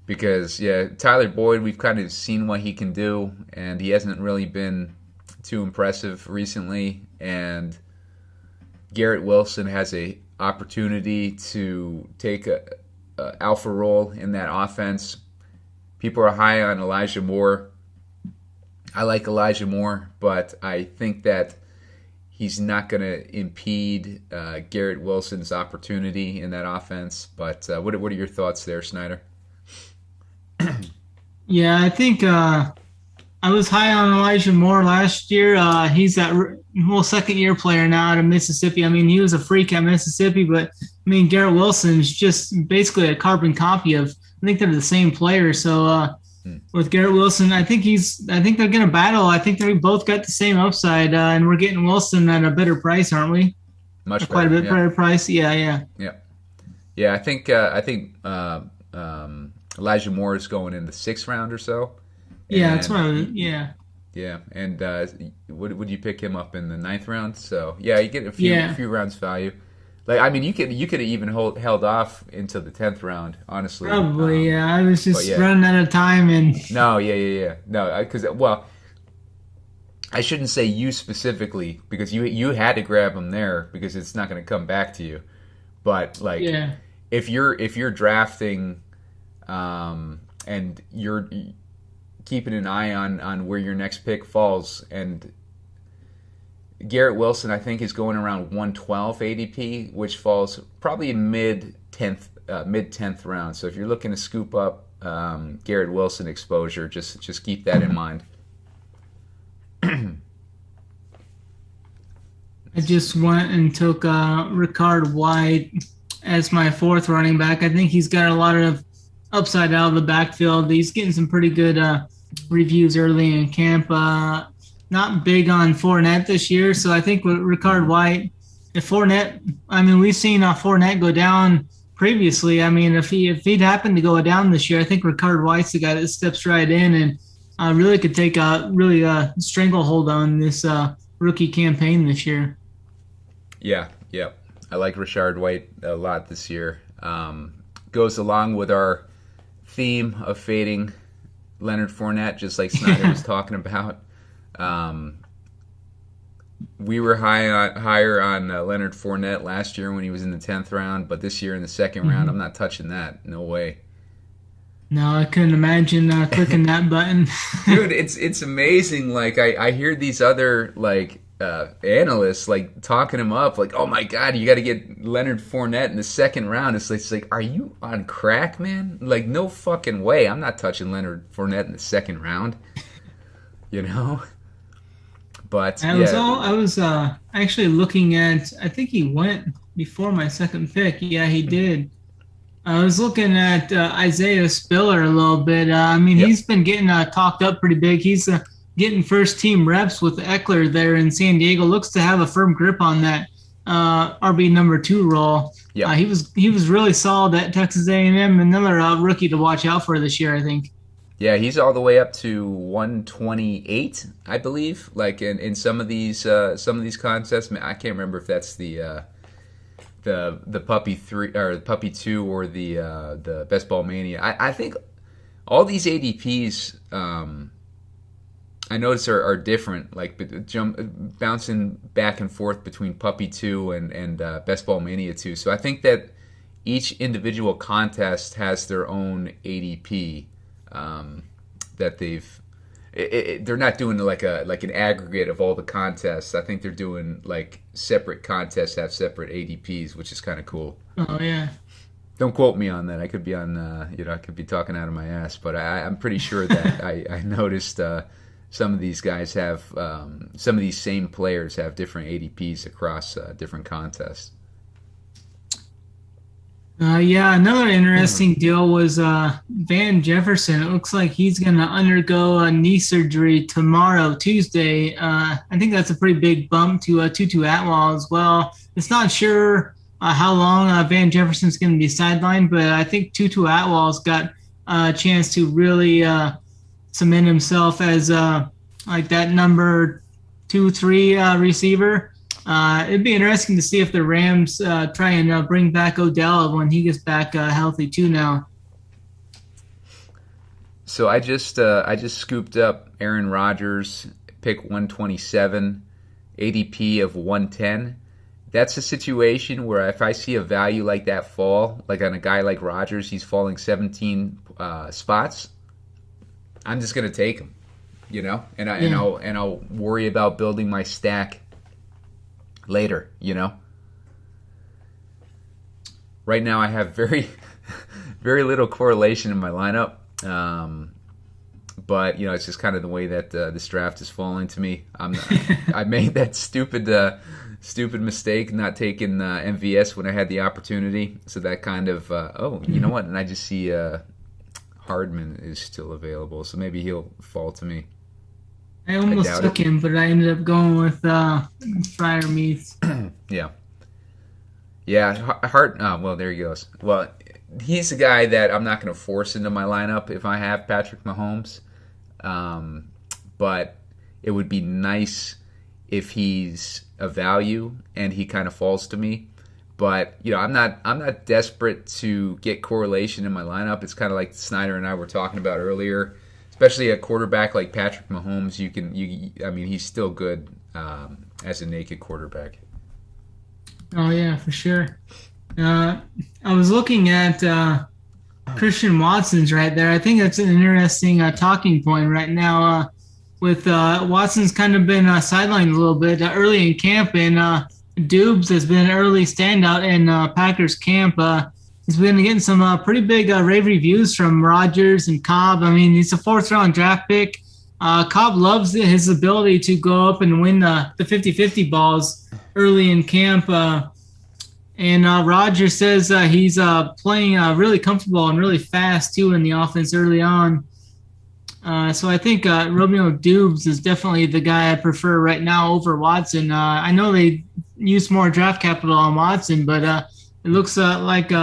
Because, yeah, Tyler Boyd, we've kind of seen what he can do, and he hasn't really been too impressive recently. And Garrett Wilson has a opportunity to take a alpha role in that offense. People are high on Elijah Moore. I like Elijah Moore, but I think that he's not going to impede Garrett Wilson's opportunity in that offense. But what are your thoughts there, Snyder? Yeah, I think I was high on Elijah Moore last year. He's that second-year player now out of Mississippi. I mean, he was a freak at Mississippi, but I mean, Garrett Wilson's just basically a carbon copy of. I think they're the same player. So with Garrett Wilson, I think they're going to battle. I think they both got the same upside, and we're getting Wilson at a better price, aren't we? Quite a bit better price. Yeah. I think Elijah Moore is going in the 6th round or so. Yeah, that's what I was. Yeah. Yeah, and would you pick him up in the 9th round? So yeah, you get a few rounds value. Like, I mean, you could have even held off until the 10th round, honestly. Probably, yeah. I was just running out of time and. No, yeah. No, because I shouldn't say you specifically, because you had to grab him there because it's not going to come back to you. But like, if you're drafting, and you're keeping an eye on where your next pick falls, and Garrett Wilson, I think, is going around 112 ADP, which falls probably in mid 10th round. So if you're looking to scoop up Garrett Wilson exposure, just keep that in mind. I just went and took Ricard White as my 4th running back. I think he's got a lot of upside out of the backfield. He's getting some pretty good reviews early in camp. Not big on Fournette this year, so I think with Ricard White, if Fournette, I mean, we've seen Fournette go down previously. I mean, if he'd happened to go down this year, I think Ricard White's the guy that steps right in and really could take a stranglehold on this rookie campaign this year. Yeah. I like Ricard White a lot this year. Goes along with our theme of fading Leonard Fournette, just like Snyder was talking about. We were higher on Leonard Fournette last year when he was in the 10th round, but this year in the 2nd round, I'm not touching that. No way. No, I couldn't imagine clicking that button. Dude, it's amazing. Like I hear these other analysts talking him up, like, oh my God, you got to get Leonard Fournette in the 2nd round. It's like, are you on crack, man? Like, no fucking way. I'm not touching Leonard Fournette in the 2nd round. You know. But I was actually looking at. I think he went before my 2nd pick. Yeah, he did. I was looking at Isaiah Spiller a little bit. I mean, he's been getting talked up pretty big. He's getting first-team reps with Eckler there in San Diego. Looks to have a firm grip on that RB number 2 role. Yeah, he was really solid at Texas A&M. Another rookie to watch out for this year, I think. Yeah, he's all the way up to 128, I believe. Like in some of these contests, I can't remember if that's the puppy 3 or the puppy 2 or the Best Ball Mania. I think all these ADPs I notice are different, like bouncing back and forth between puppy 2 and Best Ball Mania 2. So I think that each individual contest has their own ADP. That they're not doing like an aggregate of all the contests. I think they're doing like separate contests have separate ADPs, which is kind of cool. Oh yeah. Don't quote me on that. I could be on I could be talking out of my ass, but I'm pretty sure that I noticed some of these guys have some of these same players have different ADPs across different contests. Yeah, another interesting deal was Van Jefferson. It looks like he's going to undergo a knee surgery tomorrow, Tuesday. I think that's a pretty big bump to Tutu Atwell as well. It's not sure how long Van Jefferson's going to be sidelined, but I think Tutu Atwell's got a chance to really cement himself as like that number 2-3 receiver. It'd be interesting to see if the Rams try and bring back Odell when he gets back healthy too now. So I just scooped up Aaron Rodgers, pick 127, ADP of 110. That's a situation where if I see a value like that fall, like on a guy like Rodgers, he's falling 17 spots, I'm just gonna take him, and I'll worry about building my stack later, Right now I have very, very little correlation in my lineup, but it's just kind of the way that this draft is falling to me. I made that stupid mistake not taking MVS when I had the opportunity, so that kind of you know what? And I just see Hardman is still available, so maybe he'll fall to me. I almost took him, but I ended up going with Fryer Meats. Yeah. Well, there he goes. Well, he's a guy that I'm not going to force into my lineup if I have Patrick Mahomes. But it would be nice if he's a value and he kind of falls to me. But I'm not desperate to get correlation in my lineup. It's kind of like Snyder and I were talking about earlier. Especially a quarterback like Patrick Mahomes, he's still good as a naked quarterback. Oh yeah, for sure. I was looking at Christian Watson's right there. I think that's an interesting talking point right now. With Watson's kind of been sidelined a little bit early in camp, and Dubes has been an early standout in Packers camp. He's been getting some pretty big rave reviews from Rodgers and Cobb. He's a 4th-round draft pick. Cobb loves his ability to go up and win the 50-50 balls early in camp. And Rodgers says he's playing really comfortable and really fast, too, in the offense early on. So I think Romeo Dubes is definitely the guy I prefer right now over Watson. I know they use more draft capital on Watson, but it looks like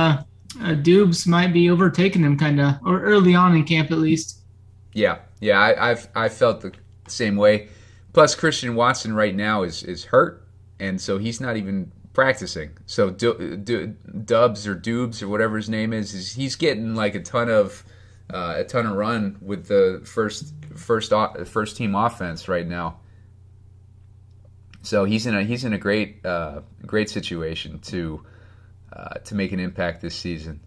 Dubes might be overtaking him kind of, or early on in camp at least. Yeah, I've felt the same way. Plus, Christian Watson right now is hurt, and so he's not even practicing. So Dubs or Dubes or whatever his name is he's getting like a ton of run with the first team offense right now. So he's in a great situation to make an impact this season.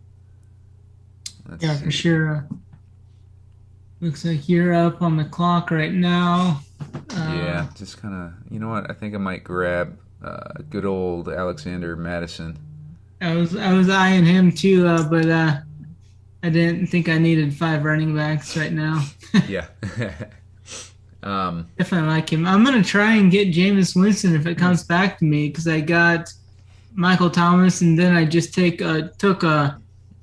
Let's see. For sure. Looks like you're up on the clock right now. Yeah, just kind of. You know what? I think I might grab good old Alexander Madison. I was eyeing him too, but I didn't think I needed 5 running backs right now. Yeah. Definitely like him. I'm gonna try and get Jameis Winston if it comes back to me, because I got Michael Thomas, and then I just took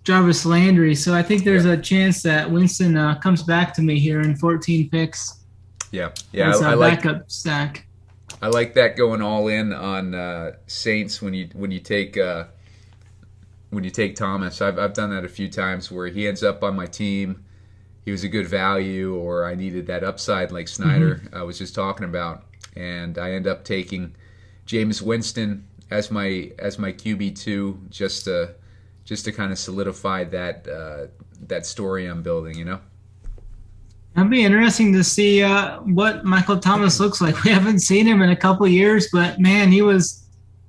Jarvis Landry. So I think there's a chance that Winston comes back to me here in 14 picks. Yeah. I like backup stack. I like that going all in on Saints when you take Thomas. I've done that a few times where he ends up on my team. He was a good value, or I needed that upside like Snyder was just talking about, and I end up taking Jameis Winston as my QB2 just to kind of solidify that story I'm building, It'd be interesting to see what Michael Thomas looks like. We haven't seen him in a couple of years, but man, he was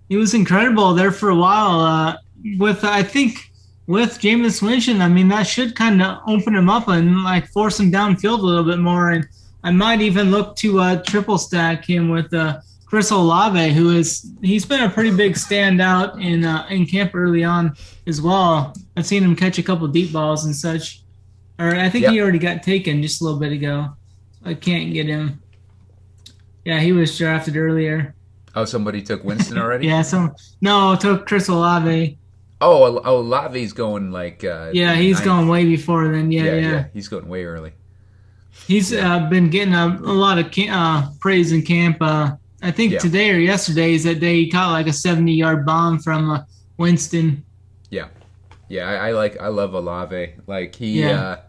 incredible there for a while. With Jameis Winston, that should kind of open him up and like force him downfield a little bit more. And I might even look to triple stack him with Chris Olave, he's been a pretty big standout in camp early on as well. I've seen him catch a couple deep balls and such. Or I think he already got taken just a little bit ago. I can't get him. Yeah, he was drafted earlier. Oh, somebody took Winston already? Yeah, took Chris Olave. Olave's going like yeah, he's going way before then. Yeah. He's going way early. He's been getting a lot of praise in camp. I think today or yesterday is that day he caught like a 70-yard bomb from Winston. Yeah, I love Olave. Like he, I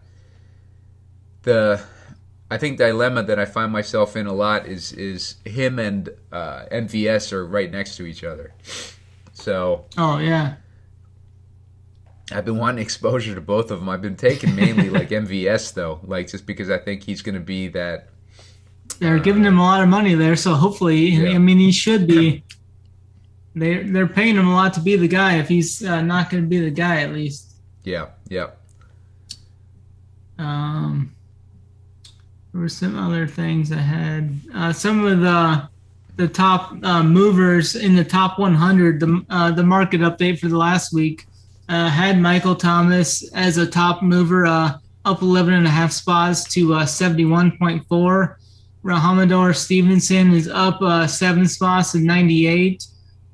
think dilemma that I find myself in a lot is him and MVS are right next to each other. So. Oh yeah. I've been wanting exposure to both of them. I've been taking mainly like MVS though, like just because I think he's going to be that. They're giving him a lot of money there, so hopefully, I mean, he should be. They're paying him a lot to be the guy. If he's not going to be the guy, at least. Yeah. There were some other things I had. Some of the top movers in the top 100. The market update for the last week had Michael Thomas as a top mover, up 11.5 spots to 71.4. Rahamador Stevenson is up 7 spots to 98.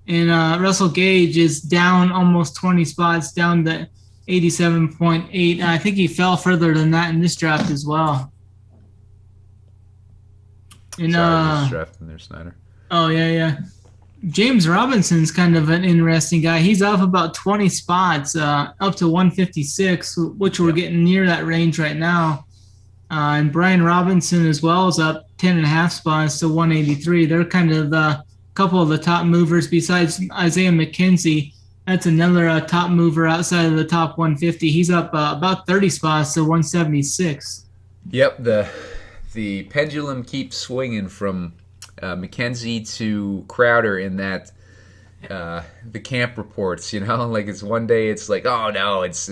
And Russell Gage is down almost 20 spots, down to 87.8. I think he fell further than that in this draft as well. And, sorry, this draft in there, Snyder. Oh, yeah. James Robinson's kind of an interesting guy. He's up about 20 spots, up to 156, which we're getting near that range right now. And Brian Robinson as well is up 10.5 spots to 183. They're kind of the couple of the top movers besides Isaiah McKenzie. That's another top mover outside of the top 150. He's up about 30 spots to 176. Yep, the pendulum keeps swinging from McKenzie to Crowder in that the camp reports. Like it's one day it's like, oh no, it's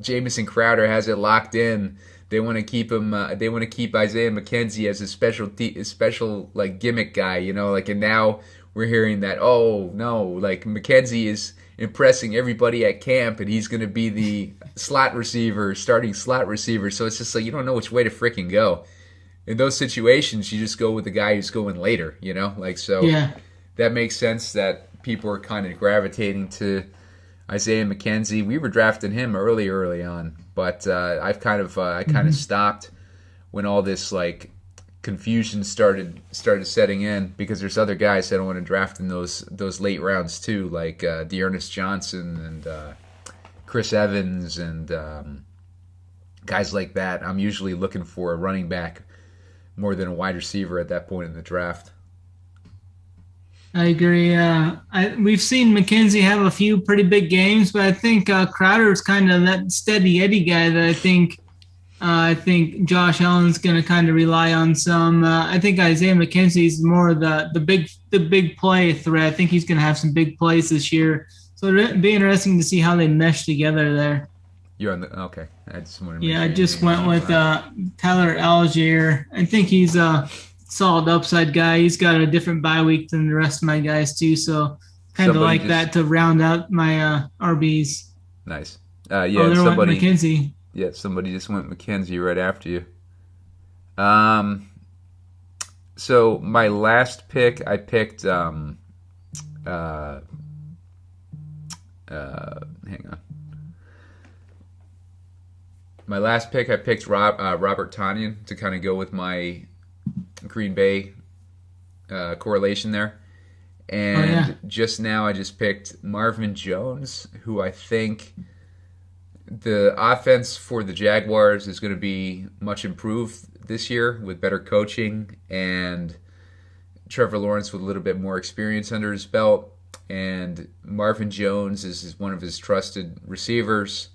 Jamison Crowder has it locked in. They want to keep him. They want to keep Isaiah McKenzie as a special like gimmick guy, Like, and now we're hearing that, oh no, like McKenzie is impressing everybody at camp, and he's going to be the starting slot receiver. So it's just like you don't know which way to freaking go. In those situations, you just go with the guy who's going later, Like so. Yeah. That makes sense that people are kind of gravitating to Isaiah McKenzie. We were drafting him early on, but I kind of stopped when all this like confusion started setting in, because there's other guys that I want to draft in those late rounds too, like Dearness Johnson and Chris Evans and guys like that. I'm usually looking for a running back more than a wide receiver at that point in the draft. I agree. We've seen McKenzie have a few pretty big games, but I think Crowder is kind of that steady Eddie guy that I think Josh Allen's going to kind of rely on some. I think Isaiah McKenzie is more the big play threat. I think he's going to have some big plays this year. So it'll be interesting to see how they mesh together there. You're on the okay. I just went with Tyler Algier. I think he's solid upside guy. He's got a different bye week than the rest of my guys too, so kind of like that to round out my RBs. Nice. Somebody went McKenzie. Yeah, somebody just went McKenzie right after you. So my last pick, I picked. Hang on. My last pick, I picked Robert Tonyan to kind of go with my Green Bay correlation there. And just now I just picked Marvin Jones, who I think the offense for the Jaguars is going to be much improved this year with better coaching and Trevor Lawrence with a little bit more experience under his belt. And Marvin Jones is one of his trusted receivers.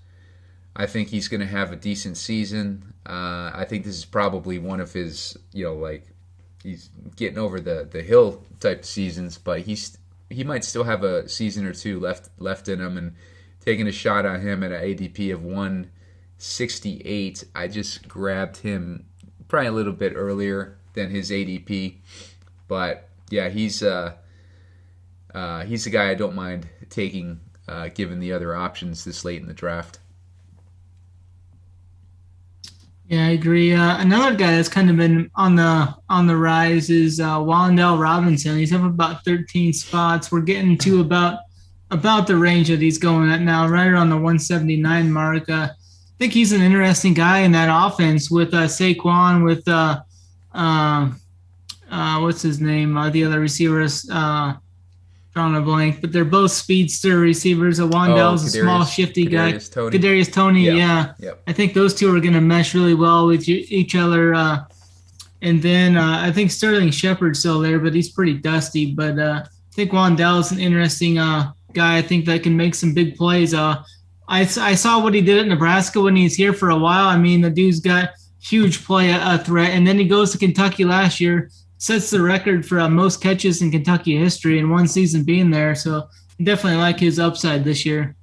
I think he's going to have a decent season. I think this is probably one of his, he's getting over the hill type seasons, but he might still have a season or two left in him. And taking a shot on him at an ADP of 168, I just grabbed him probably a little bit earlier than his ADP. But yeah, he's a guy I don't mind taking given the other options this late in the draft. Yeah, I agree. Another guy that's kind of been on the rise is Wandale Robinson. He's up about 13 spots. We're getting to about about the range that he's going at now, right around the 179 mark. I think he's an interesting guy in that offense with Saquon, with what's his name? The other receivers, drawing a blank, but they're both speedster receivers. Wandell's a small, shifty guy. Kadarius Toney, yeah. Yep. I think those two are going to mesh really well with each other. And then I think Sterling Shepard's still there, but he's pretty dusty. But I think Wandell's an interesting guy. I think that can make some big plays. I saw what he did at Nebraska when he's here for a while. I mean, the dude's got huge play threat. And then he goes to Kentucky last year, sets the record for most catches in Kentucky history in one season being there. So definitely like his upside this year.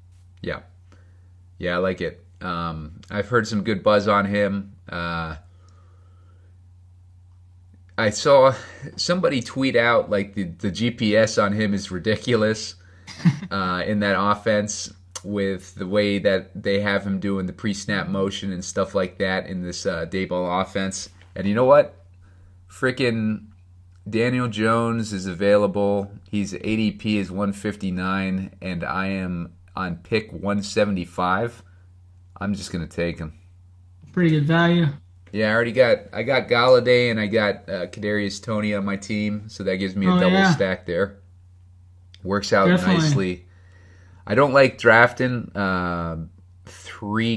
Yeah. Yeah, I like it. I've heard some good buzz on him. I saw somebody tweet out like the GPS on him is ridiculous in that offense with the way that they have him doing the pre-snap motion and stuff like that in this Daboll offense. And you know what? Freaking Daniel Jones is available. His ADP is 159, and I am on pick 175. I'm just going to take him. Pretty good value. Yeah, I got Galladay and I got Kadarius Toney on my team, so that gives me a double stack there. Works out nicely. I don't like drafting 3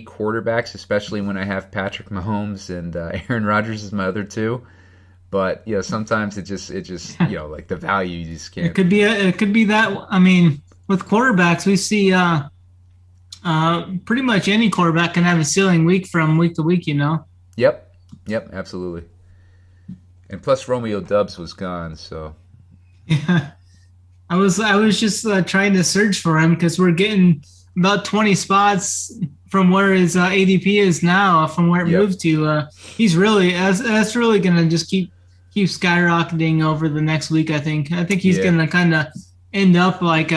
quarterbacks, especially when I have Patrick Mahomes and Aaron Rodgers as my other 2. But sometimes it just like the value you just can't. It could be that. I mean, with quarterbacks, we see pretty much any quarterback can have a ceiling week from week to week. Yep, absolutely. And plus, Romeo Doubs was gone, so. Yeah, I was just trying to search for him because we're getting about 20 spots from where his ADP is now, from where it moved to. He's really that's really gonna just keep skyrocketing over the next week. I think he's gonna kind of end up like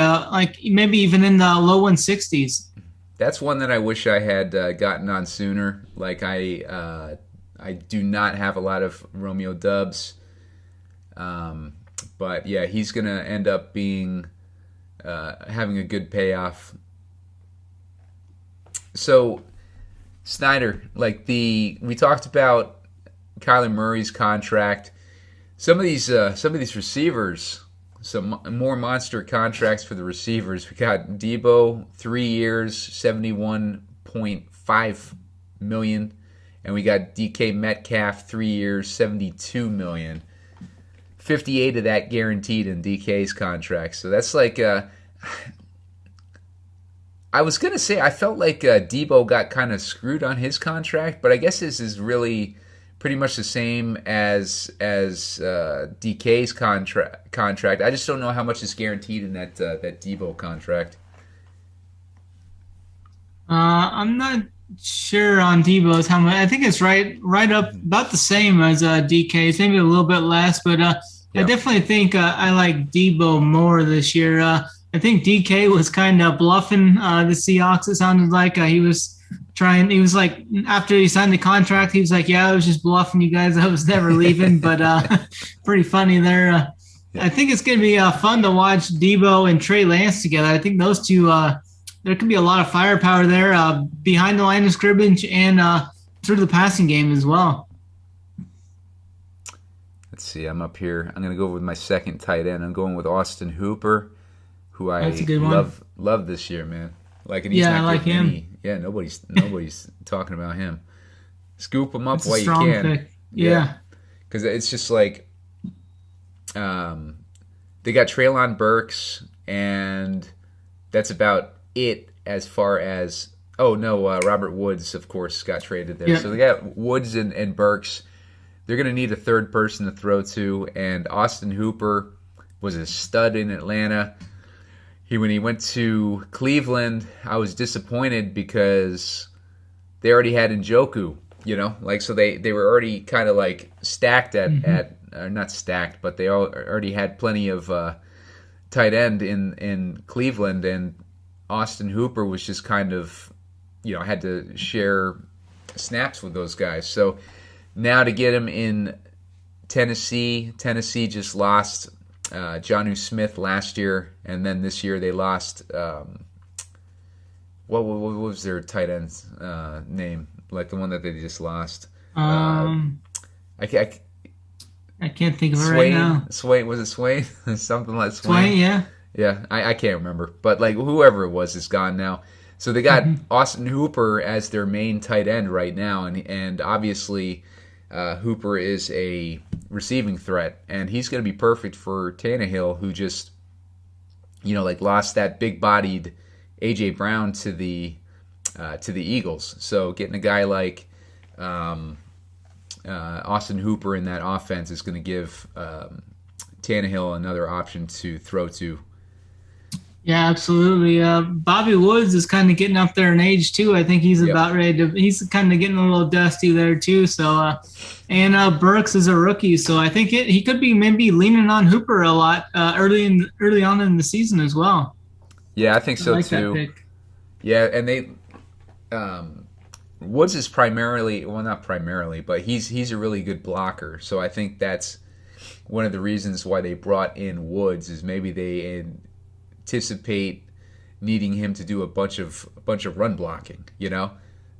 maybe even in the low 160s. That's one that I wish I had gotten on sooner. Like I do not have a lot of Romeo Doubs, but yeah, he's gonna end up being having a good payoff. So Snyder, we talked about Kyler Murray's contract. Some of these receivers, some more monster contracts for the receivers. We got Debo, 3 years, $71.5 million, and we got DK Metcalf, 3 years, $72 million. 58 of that guaranteed in DK's contract. So that's like I was going to say I felt like Debo got kind of screwed on his contract, but I guess this is really pretty much the same as DK's contract. I just don't know how much is guaranteed in that Debo contract. I'm not sure on Debo's how much. I think it's right up about the same as DK's, maybe a little bit less, but I definitely think I like Debo more this year. I think DK was kind of bluffing the Seahawks. It sounded like he was trying. He was like, after he signed the contract, he was like, "Yeah, I was just bluffing you guys. I was never leaving." But pretty funny there. I think it's going to be fun to watch Debo and Trey Lance together. I think those two. There could be a lot of firepower there behind the line of scrimmage and through the passing game as well. Let's see. I'm up here. I'm going to go with my second tight end. I'm going with Austin Hooper, who I love this year, man. And he's not I like him. Nobody's talking about him. Scoop him up while you can. Pick. Yeah. Because it's just like they got Treylon Burks, and that's about it as far as Robert Woods, of course, got traded there. Yeah. So they got Woods and Burks. They're going to need a third person to throw to, and Austin Hooper was a stud in Atlanta. When he went to Cleveland, I was disappointed because they already had Njoku, so they were already kind of like stacked at not stacked, but they already had plenty of tight end in Cleveland, and Austin Hooper was just kind of, had to share snaps with those guys. So now to get him in Tennessee just lost Jonnu Smith last year, and then this year they lost. What was their tight end's name? Like the one that they just lost. I can't think of it right now. Swain, was it Swain? Something like Swain, yeah. Yeah, I can't remember. But like whoever it was is gone now. So they got Austin Hooper as their main tight end right now, and obviously Hooper is a receiving threat, and he's going to be perfect for Tannehill, who just lost that big-bodied A.J. Brown to the Eagles. So getting a guy like Austin Hooper in that offense is going to give Tannehill another option to throw to. Yeah, absolutely. Bobby Woods is kind of getting up there in age too. I think he's about ready to. He's kind of getting a little dusty there too. So, and Burks is a rookie, so I think he could be maybe leaning on Hooper a lot early on in the season as well. Yeah, I think so like too. That pick. Yeah, and they Woods is not primarily, but he's a really good blocker. So I think that's one of the reasons why they brought in Woods is maybe they anticipate needing him to do a bunch of run blocking,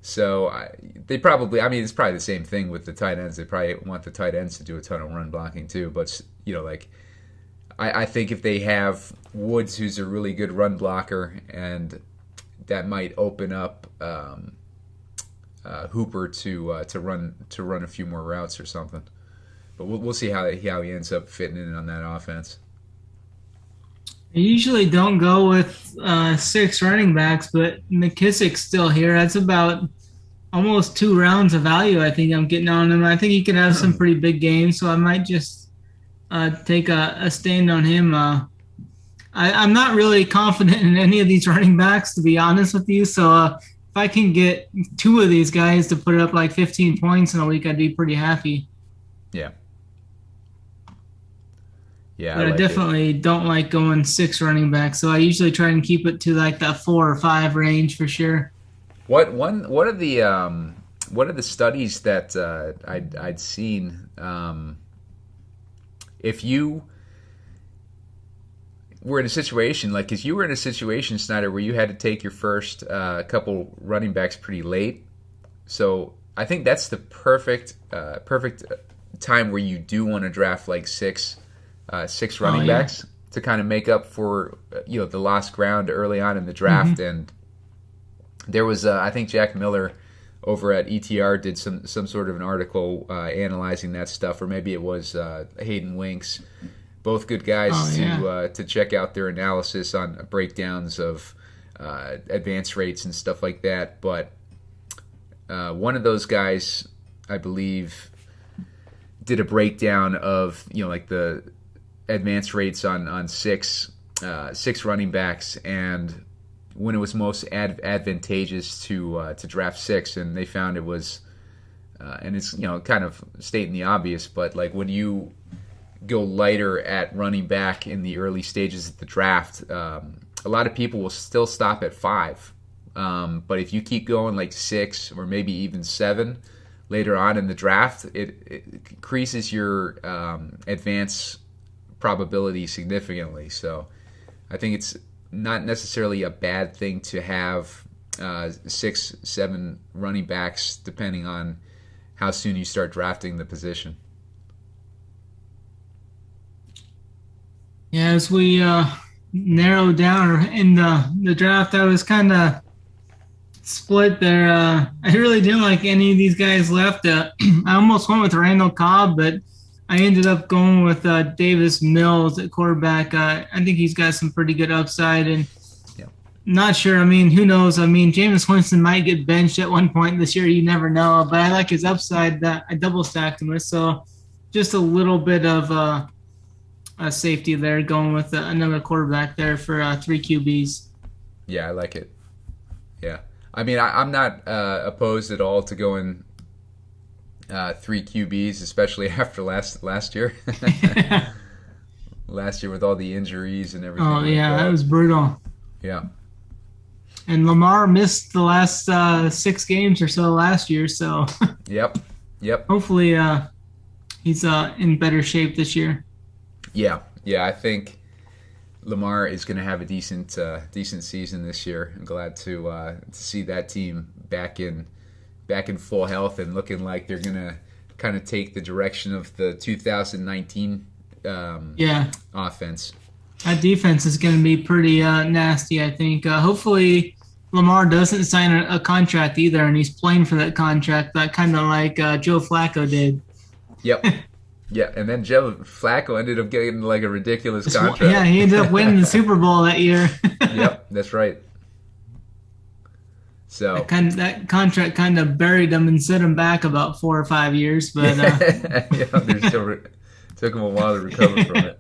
So they probably, it's probably the same thing with the tight ends. They probably want the tight ends to do a ton of run blocking too. But I think if they have Woods, who's a really good run blocker, and that might open up Hooper to run a few more routes or something. But we'll see how he ends up fitting in on that offense. I usually don't go with 6 running backs, but McKissick's still here. That's about almost 2 rounds of value I think I'm getting on him. I think he could have some pretty big games, so I might just take a stand on him. I'm not really confident in any of these running backs, to be honest with you. So if I can get 2 of these guys to put up like 15 points in a week, I'd be pretty happy. Yeah. Yeah, but I definitely don't like going 6 running backs, so I usually try and keep it to like that 4 or 5 range for sure. What are the studies that I'd seen? If you were in a situation because you were in a situation, Snyder, where you had to take your first couple running backs pretty late, so I think that's the perfect time where you do want to draft like 6 running backs to kind of make up for the lost ground early on in the draft. And there was I think Jack Miller over at ETR did some sort of an article analyzing that stuff, or maybe it was Hayden Winks, both good guys to check out their analysis on breakdowns of advance rates and stuff like that. But one of those guys, I believe, did a breakdown of the advance rates on 6 running backs and when it was most advantageous to draft 6, and they found it was and it's kind of stating the obvious, but like when you go lighter at running back in the early stages of the draft, a lot of people will still stop at 5, but if you keep going like 6 or maybe even 7 later on in the draft, it increases your advance probability significantly. So I think it's not necessarily a bad thing to have 6-7 running backs depending on how soon you start drafting the position. Yeah, as we narrowed down in the draft, I was kind of split there. I really didn't like any of these guys left. I almost went with Randall Cobb, but I ended up going with Davis Mills at quarterback. I think he's got some pretty good upside, and not sure. Who knows? Jameis Winston might get benched at one point this year. You never know. But I like his upside that I double stacked him with. So just a little bit of a safety there, going with another quarterback there for 3 QBs. Yeah, I like it. Yeah. I'm not opposed at all to going 3 QBs, especially after last year. Last year with all the injuries and everything. Oh, yeah, that was brutal. Yeah. And Lamar missed the last 6 games or so last year, so. Yep. Hopefully he's in better shape this year. Yeah, I think Lamar is going to have a decent season this year. I'm glad to see that team back in full health and looking like they're going to kind of take the direction of the 2019 offense. That defense is going to be pretty nasty, I think. Hopefully Lamar doesn't sign a contract either, and he's playing for that contract, that kind of like Joe Flacco did. Yep. Yeah, and then Joe Flacco ended up getting like a ridiculous contract. Yeah, he ended up winning the Super Bowl that year. Yep, that's right. So that contract kind of buried him and set him back about 4 or 5 years, but took him a while to recover from it.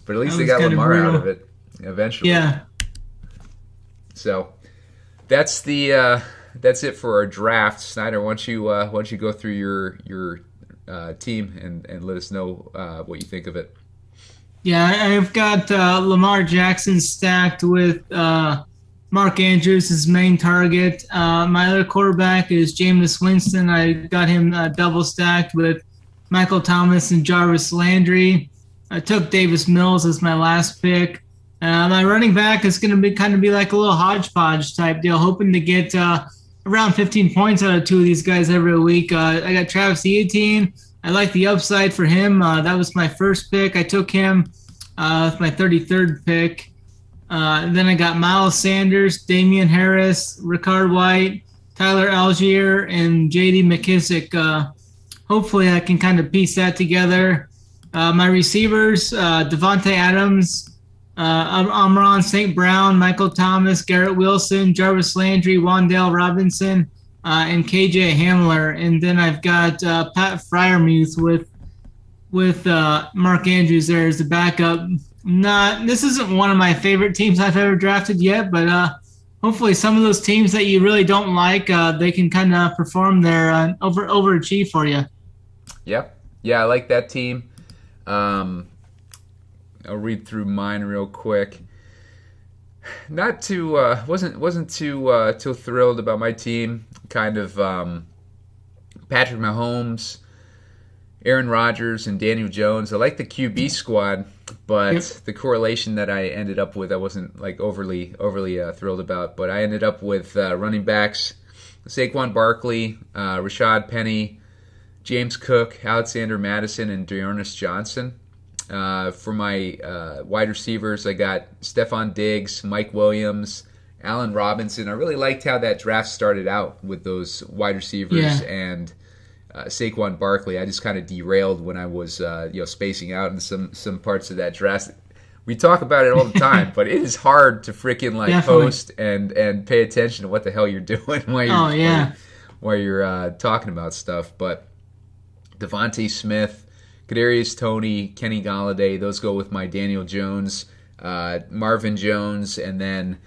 But at least they got Lamar out of it eventually. Yeah. So that's it for our draft. Snyder, why don't you go through your team and let us know what you think of it. Yeah, I've got Lamar Jackson stacked with Mark Andrews, his main target. My other quarterback is Jameis Winston. I got him double stacked with Michael Thomas and Jarvis Landry. I took Davis Mills as my last pick. My running back is going to be like a little hodgepodge type deal, hoping to get around 15 points out of two of these guys every week. I got Travis Etienne. I like the upside for him. That was my first pick. I took him with my 33rd pick. Then I got Miles Sanders, Damian Harris, Ricard White, Tyler Algier, and J.D. McKissick. Hopefully I can kind of piece that together. My receivers, Devontae Adams, Amon St. Brown, Michael Thomas, Garrett Wilson, Jarvis Landry, Wan'Dale Robinson, and KJ Hamler. And then I've got Pat Freiermuth with Mark Andrews there as the backup. This isn't one of my favorite teams I've ever drafted yet, but hopefully some of those teams that you really don't like, they can kind of perform their overachieve for you. Yep. Yeah, I like that team. I'll read through mine real quick. Not too wasn't too thrilled about my team. Kind of Patrick Mahomes, Aaron Rodgers, and Daniel Jones. I like the QB squad, but the correlation that I ended up with, I wasn't like overly thrilled about. But I ended up with running backs: Saquon Barkley, Rashad Penny, James Cook, Alexander Madison, and Dearness Johnson. For my wide receivers, I got Stephon Diggs, Mike Williams, Allen Robinson. I really liked how that draft started out with those wide receivers and Saquon Barkley. I just kind of derailed when I was spacing out in some parts of that draft. We talk about it all the time, but it is hard to freaking post and pay attention to what the hell you're doing while you're talking about stuff. But Devontae Smith, Kadarius Toney, Kenny Golladay, those go with my Daniel Jones, Marvin Jones, and then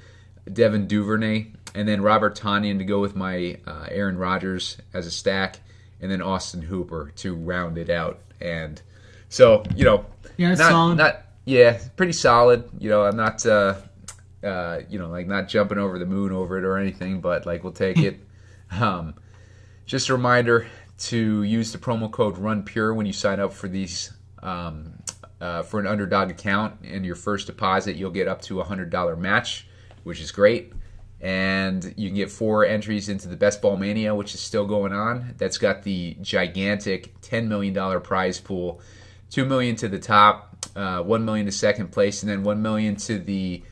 Devin Duvernay, and then Robert Tonyan to go with my Aaron Rodgers as a stack, and then Austin Hooper to round it out. And so, pretty solid. I'm not not jumping over the moon over it or anything, but we'll take it. Just a reminder to use the promo code RUNPURE when you sign up for these for an Underdog account. And your first deposit, you'll get up to a $100 match, which is great. And you can get 4 entries into the Best Ball Mania, which is still going on. That's got the gigantic $10 million prize pool, $2 million to the top, $1 million to second place, and then $1 million to the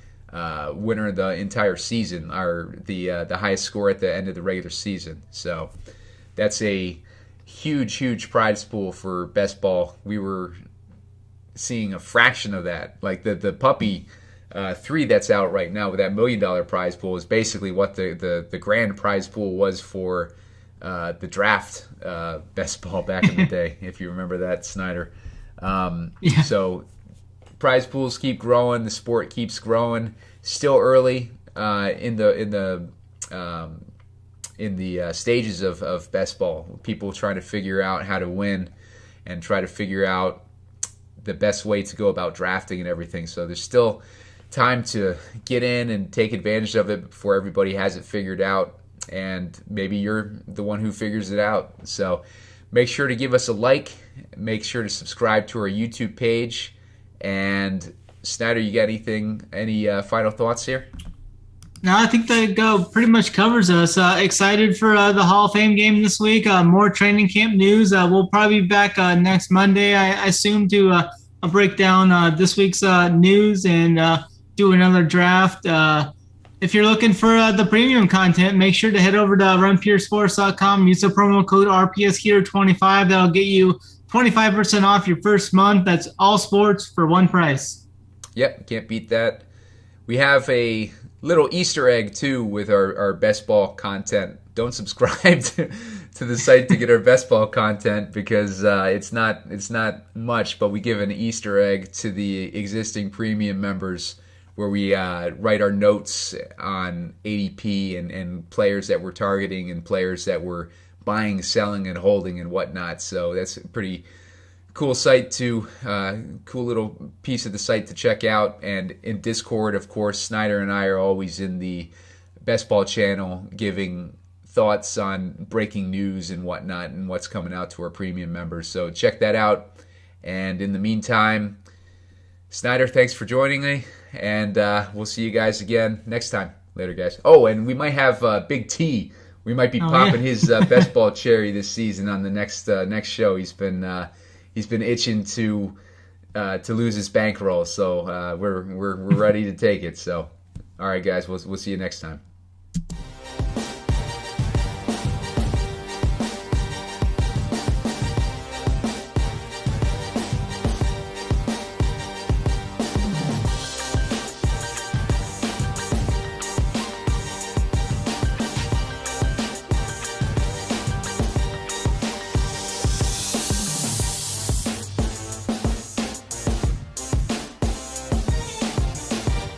winner of the entire season, or the highest score at the end of the regular season. So that's a huge prize pool for Best Ball. We were seeing a fraction of that. Like the Puppy 3 that's out right now with that $1 million prize pool is basically what the grand prize pool was for the draft Best Ball back in the day, if you remember that, Snyder. So prize pools keep growing, the sport keeps growing. Still early in the stages of best ball. People trying to figure out how to win and try to figure out the best way to go about drafting and everything. So there's still time to get in and take advantage of it before everybody has it figured out. And maybe you're the one who figures it out. So make sure to give us a like. Make sure to subscribe to our YouTube page. And Snyder, you got any final thoughts here? No, I think that pretty much covers us. Excited for the Hall of Fame game this week. More training camp news. We'll probably be back next Monday, I assume, to break down this week's news and do another draft. If you're looking for the premium content, make sure to head over to runpuresports.com. Use the promo code RPSHeater25. That'll get you 25% off your first month. That's all sports for one price. Yep, can't beat that. We have a little Easter egg, too, with our best ball content. Don't subscribe to the site to get our best ball content because it's not much, but we give an Easter egg to the existing premium members where we write our notes on ADP and players that we're targeting and players that we're buying, selling, and holding and whatnot. So that's a pretty cool site cool little piece of the site to check out. And in Discord, of course, Snyder and I are always in the Best Ball channel giving thoughts on breaking news and whatnot and what's coming out to our premium members. So check that out. And in the meantime, Snyder, thanks for joining me. And we'll see you guys again next time. Later, guys. Oh, and we might have BigT. We might be popping his Best Ball cherry this season on the next show. He's been itching to lose his bankroll, so we're ready to take it. So, all right, guys, we'll see you next time.